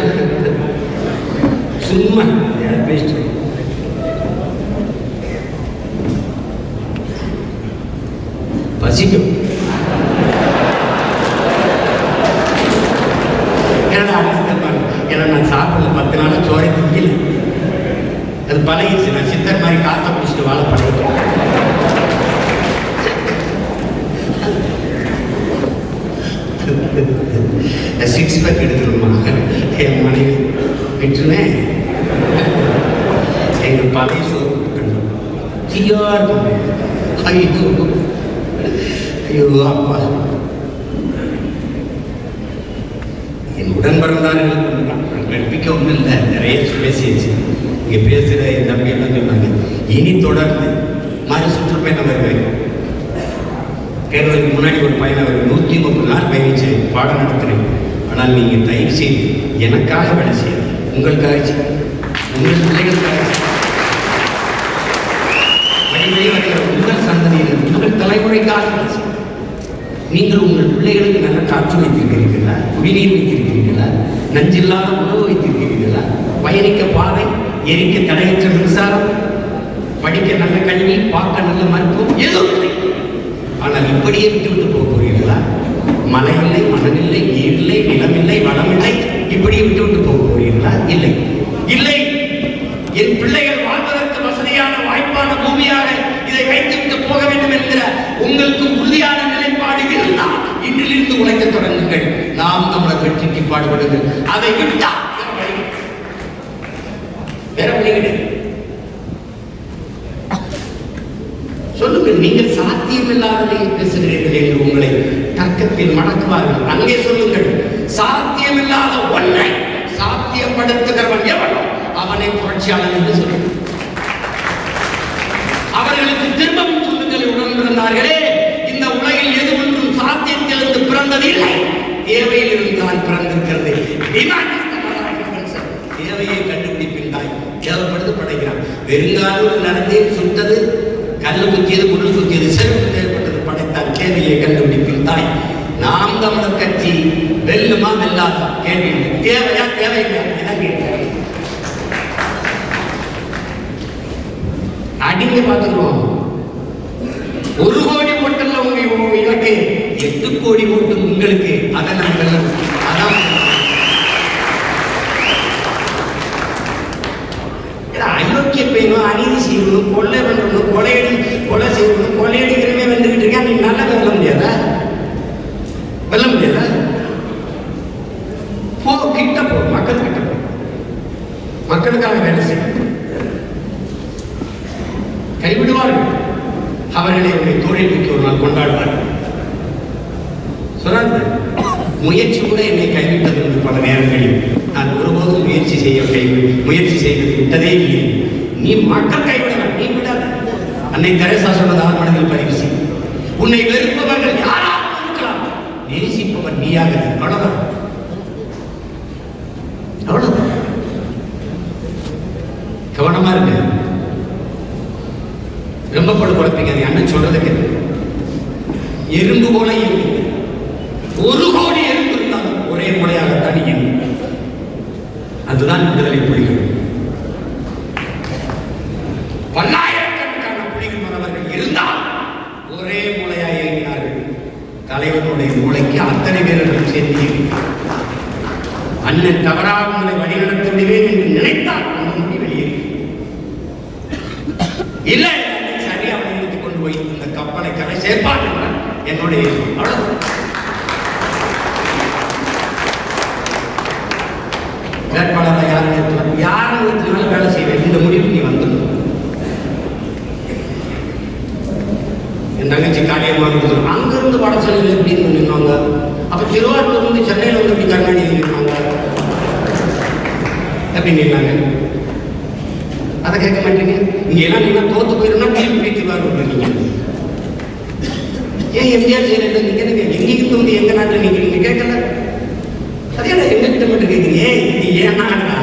சும்மா பேசிட்டு பசிக்கும். ஏன்னா நான் சாப்பிடல 10 நாளா சோறை திங்கல. அது பழகிடுச்சு. நான் சித்தர் மாதிரி காத்த பிடிச்சிட்டு வாழ பழகிட்டேன். சிக்ஸ் பேக் எடுத்துருமா என் மனைவி விட்டுருவேன். எங்க பழைய சோறு தீயா இருக்கும். ஐயோ ஐயோ அப்பா. என் உடன் பிறந்தார்கள் கற்பிக்க ஒன்றும் இல்லை. நிறைய பேசிடுச்சு. இங்கே பேசுகிற என் தம்பி எல்லாம் சொன்னாங்க, இனி தொடர்ந்து மாதிரி சுற்றுப்பயணம் வருவேன். கேரளாவுக்கு முன்னாடி ஒரு பயணம் வருவேன். 130 நாள் பயணிச்சு பாடம் நடத்துகிறேன். ஆனால் நீங்கள் தயவு செய்து எனக்காக வேலை செய்யுது. உங்களுக்காக உங்கள் பிள்ளைகளுக்காக வழி வருகிற உங்கள் சந்ததியினர் உங்கள் தலைமுறைக்காக வேலை செய்யும். நீங்கள் உங்கள் பிள்ளைகளுக்கு நல்ல காற்று வைத்திருக்கிறீர்களா? குடிநீர் வைத்திருக்கிறீர்களா? நஞ்சில்லாத உணவு வைத்திருக்கிறீர்களா? பயணிக்க பாதை, எரிக்க தடையற்ற மின்சாரம், படிக்க நல்ல கல்வி, பார்க்க நல்ல மருத்துவம் எதுவும் இல்லை. ஆனால் இப்படியே விட்டுவிட்டு போக போகிறீர்களா? மழை இல்லை, மணல் இல்லை, நீர் இல்லை, நிலம் இல்லை, வளம் இல்லை, இப்படியே விட்டுவிட்டு போக போகிறீர்களா? இல்லை இல்லை. என் பிள்ளைகள் வாழ்வதற்கு வசதியான வாய்ப்பான பூமியாக இதை வைத்துவிட்டு போக வேண்டும் என்கிற உங்களுக்கு உறுதியான நிலைப்பாடு இருந்தால் இன்றிலிருந்து உழைக்க தொடங்குங்கள். நாம் நம்மளை கட்சிக்கு பாடுபடுங்கள். அதை விட்டா வேற வழி கிடையாது. சொல்லுங்கள். நீங்கள் சாத்தியமில்லாததை பேசுகிறீர்கள் என்று உங்களை தர்க்கத்தில் மடக்குவார்கள். அங்கே சொல்லுங்கள், சாத்தியமில்லாத ஒன்றை சாத்தியப்படுத்துகிறவன் எவனோ அவனை புரட்சியாளன் என்று சொல்லுங்கள். அவர்களுக்கு திரும்பவும் சொல்லுங்கள், உணர்ந்திருந்தார்களே, இந்த உலகில் எது ஒன்றும் சாத்தியத்திலிருந்து பிறந்தது இல்லை, தேவையில் இருந்து தான் பிறந்திருக்கிறது. தேவையை கண்டுபிடிப்பின் தாய் தேவைப்படுது படைக்கிறான். வெறுங்காலூர் நடந்தே சுட்டது, கல்லு குத்தியது, முள்ளு குத்தியது, செருப்பு தேவைப்பட்டது படைத்தான். தேவையை கண்டுபிடிப்பின் தாய். நாம் தமிழர் கட்சி வெல்லுமா வெல்லாதா கேள்வி. தேவையா தேவையில்லை கேட்கிறேன். அடிங்க பார்த்துக்கிறோம். 1 கோடி ஓட்டுல உங்க இலக்கு, 8 கோடி ஓட்டு உங்களுக்கு. அதை நாங்கள் அதான் அயோக்கிய பையனும் அநீதி செய்யணும், கொள்ளை பண்ணணும், கொலை செய்யணும், கொள்ளையடிக்கிறவே வந்துகிட்டு இருக்கா. நீங்க நல்லா வெல்ல முடியாதா? வெல்ல முடியாதா? போ, கிட்ட போ, மக்கள் கிட்ட போ, மக்களுக்காக வேலை செய்யும். கைவிடுவார்கள். அவர்களை உடைய தோழி தூக்கி ஒரு நாள் கொண்டாடுவார்கள். சொன்னாங்க, முயற்சி கூட என்னை கைவிட்டது என்று பல நேரங்களில் நான் ஒருபோதும் முயற்சி செய்வது விட்டதே இல்லை. நீ மக்கள் கைவிடலாம், நீ விடாத. அன்னை தெரேசா சொன்னதால் மனதில் பதிவு செய். உன்னை வெறுப்பவர்கள் யாராக இருக்கலாம், நேசிப்பவன் நீயாக. அவ்வளவுதான், அவ்வளவுதான். கவனமா இருக்கு. ரொம்ப குழப்பீங்க. அது அண்ணன் சொல்றதுக்கு எறும்பு போல இயங்கு. 1 கோடி எறும்பு இருந்தாலும் ஒரே முறையாகத்தான் இயங்கும். அதுதான் விடுதலை புலிகள். பல்லாயிரக்கணக்கான புலிகள் மறவர்கள் இருந்தால் ஒரே மூளையாக இயங்கினார்கள். தலைவனுடைய மூளைக்கு அத்தனை வீரர்கள் சேர்ந்து அண்ணன் தவறாக உங்களை வழிநடத்த விடுவேன் என்று நினைத்தால் முடி வெளியே இல்லை. சரி, அவனை கொண்டு போய் இந்த கப்பலை கரை சேர்ப்பார்கள் என்னுடைய. அவ்வளவு வேட்பாளராக யார் நிறுத்தலாம், யாரை நிறுத்தினாலும் வேலை செய்வேன். இந்த முடிவு நீ வந்துடும். என் தங்கச்சி காளியம்மா கொடுத்துரும். அங்கிருந்து வடசென்னையில் எப்படின்னு நின்னாங்க. அப்போ திருவாரூர் வந்து சென்னையில் வந்து எப்படி கருணாநிதி நின்னாங்க, எப்படி நின்னாங்க? அதை கேட்க மாட்டீங்க. இங்க எல்லாம் நீங்க தோத்து போயிருந்தா திருப்பி திருவாரூர் இருக்கீங்க. ஏன் எம்ஜிஆர் செய்யறது நீங்க எங்கிருந்து வந்து எங்க நாட்டில் நீங்க கேட்கல? அதே எங்க கிட்ட மட்டும் கேட்குறீங்க. இது ஏன் நாடா?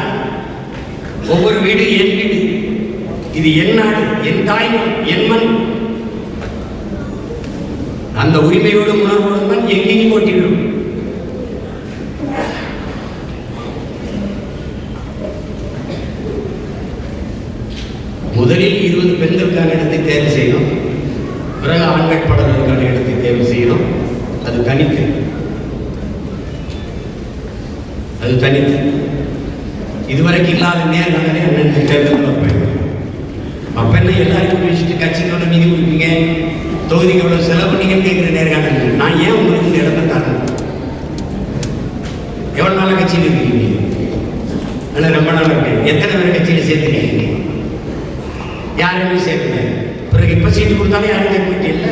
ஒவ்வொரு வீடு என் வீடு, இது என் நாடு, என் தாய்மண், என் மண். அந்த உரிமையோடு உணர்வோடு தான் எங்கேயும் போட்டிடும். முதலில் 20 பெண்களுக்கான இடத்தை தேர்வு செய்யணும், பிறகு ஆண் வேட்பாளர்களுக்கான இடத்தை தேர்வு செய்யணும். அது தனித்து, அது தனித்து. இதுவரைக்கும் இல்லாத நேர்காணலே அண்ணன் தேர்தல் வைப்பேன். அப்ப என்ன எல்லாருக்கும் வச்சுட்டு கட்சிக்கு எவ்வளவு நிதி கொடுப்பீங்க, தொகுதிக்கு எவ்வளவு செலவு பண்ணீங்கன்னு கேட்கிற நேர்காணல். நான் ஏன் உங்களுக்கு இந்த இடத்தை தரேன்? எவ்வளவு நாள் கட்சியில் இருக்கீங்க? அல்ல ரொம்ப நாள் இருக்கேன். எத்தனை பேர் கட்சியில் சேர்த்துருக்கீங்க? யாருமே சேர்க்கல. பிறகு இப்ப சீட்டு கொடுத்தாலும் யாரும் கேட்க இல்லை.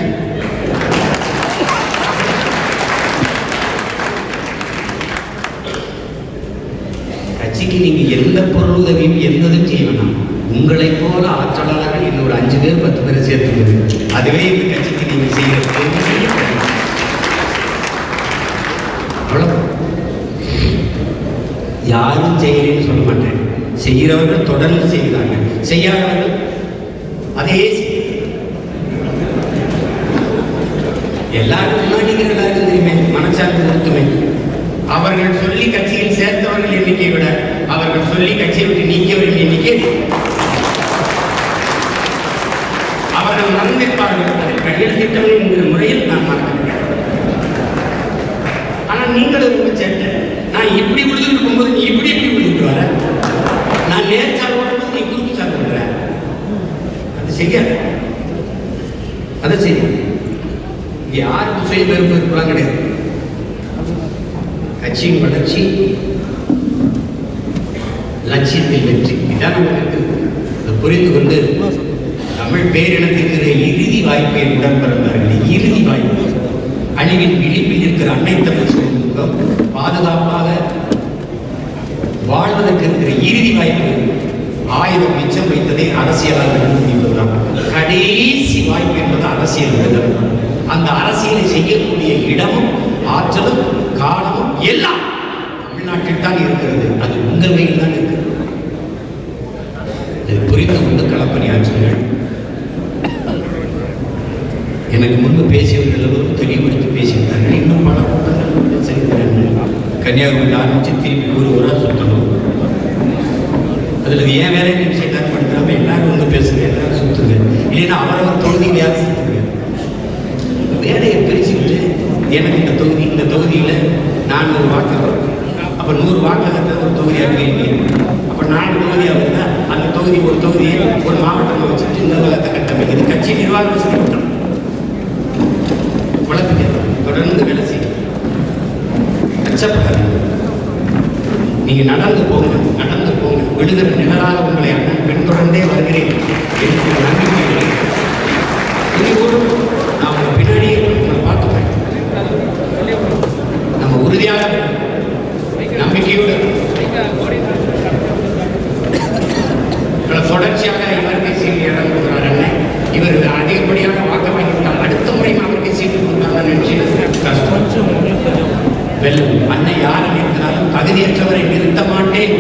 கட்சிக்கு நீங்க எந்த பொருள் உதவியும் எந்ததும் செய்ய வேணாம். உங்களை போல ஆற்றலாளர்கள் இன்னொரு 5 பேர் 10 பேரை சேர்த்துக்கிறது. அதுவே இந்த கட்சிக்கு நீங்க செய்யறது. யாரும் செய்யலன்னு சொல்ல மாட்டேன். செய்கிறவர்கள் தொடர்ந்து செய்கிறாங்க, செய்யாதவர்கள் அதே எல்லாரும் முன்னாடி எல்லாருக்கும் தெரியுமே, மனசார்பு நிறுத்துமே. அவர்கள் சொல்லி கட்சியில் சேர்த்தவர்கள் எண்ணிக்கையை விட அவர்கள் சொல்லி கட்சியை விட்டு நீக்கியவர்கள் எண்ணிக்கை. அவர்கள் நன்மைப்பார்கள் கையெழுத்திட்டவர்கள் என்கிற முறையில் நான் பார்க்கிறேன். ஆனால் நீங்களும் ரொம்ப சேட்டை. நான் இப்படி விழுந்துட்டு போகும்போது நீ இப்படி எப்படி விழுந்துட்டு வர? நான் நேர்ச்சால் ஓடும்போது நீ குறுக்கு சால் பண்ற. அது செய்யாத, அதை செய்ய. இங்கே யாருக்கும் சுய பெருமை இருக்கலாம் கிடையாது. கட்சியின் வளர்ச்சி, லட்சியத்தில் வெற்றி, இதான் நமக்கு இருக்கு. புரிந்து கொண்டு தமிழ் பேரினத்திற்கு இறுதி வாய்ப்பை உடன் பிறந்தார்கள். இறுதி வாய்ப்பு, அழிவின் விளிம்பில் இருக்கிற அன்னை தமிழ் சமூகம் பாதுகாப்பாக வாழ்வதற்கு இருக்கிற இறுதி வாய்ப்பு. ஆயுதம் மிச்சம் வைத்ததை அரசியலாளர்கள் என்பதுதான் கடைசி வாய்ப்பு என்பது அரசியல் விடுதலை. அந்த அரசியலை செய்யக்கூடிய இடமும் ஆற்றலும் காலமும் எல்லாம் தமிழ்நாட்டில் தான் இருக்கிறது. அது உங்கள் கையில் தான் இருக்கிறது. இதை புரிந்து கொண்டு களப்பணியாற்றுங்கள். எனக்கு முன்பு பேசியவர்கள் எல்லோரும் தெளிவுபடுத்தி பேசியிருந்தார்கள். இன்னும் பல கூட்டங்கள் செய்கிறார்கள். கன்னியாகுமரி ஆரம்பிச்சு திருப்பி ஊராக சுற்றணும். அதில் ஏன் வேலை செய்தால் படுத்தாமல் எல்லாரும் வந்து பேசுங்க, எல்லாரும் சுற்றுங்க. இல்லைன்னா அவரவர் தொகுதியில் யாரும் சுற்றுங்க. வேலையை பிரிச்சுக்கிட்டு எனக்கு இந்த தொகுதியில் 400 வாக்கு, அப்போ 100 வாக்குகளை ஒரு தொகுதியாக இருக்கீங்க. அப்போ 4 தொகுதியாக இருந்தால் அந்த தொகுதி ஒரு தொகுதியை ஒரு மாவட்டமாக வச்சுட்டு நிர்வாகத்தை கட்டமைக்கிறது. கட்சி நிர்வாகம் செய்யணும். குழப்பத்தை தொடர்ந்து வேலை செய்யும். கஷ்டப்படாது. நீங்க நடந்து போங்க, நடந்து போங்க. விடுகிற நிழலாக உங்களை அண்ணன் பின்தொடர்ந்தே வருகிறேன் என்று நம்பிக்கை. நான் உங்க பின்னாடியே உங்களை பார்த்துப்பேன். நம்ம உறுதியாக நம்பிக்கையோடு தொடர்ச்சியாக இவருக்கு சீட்டு இறங்குகிறார் அண்ணன். இவர் அதிகப்படியாக வாக்கு வாங்கிவிட்டால் அடுத்த முறை அவருக்கு சீட்டு கொடுத்தாங்க நினைச்சு கஷ்டம். வெல்லும். அன்னை யாரை நிறுத்தினாலும் தகுதியற்றவரை நிறுத்த மாட்டேன்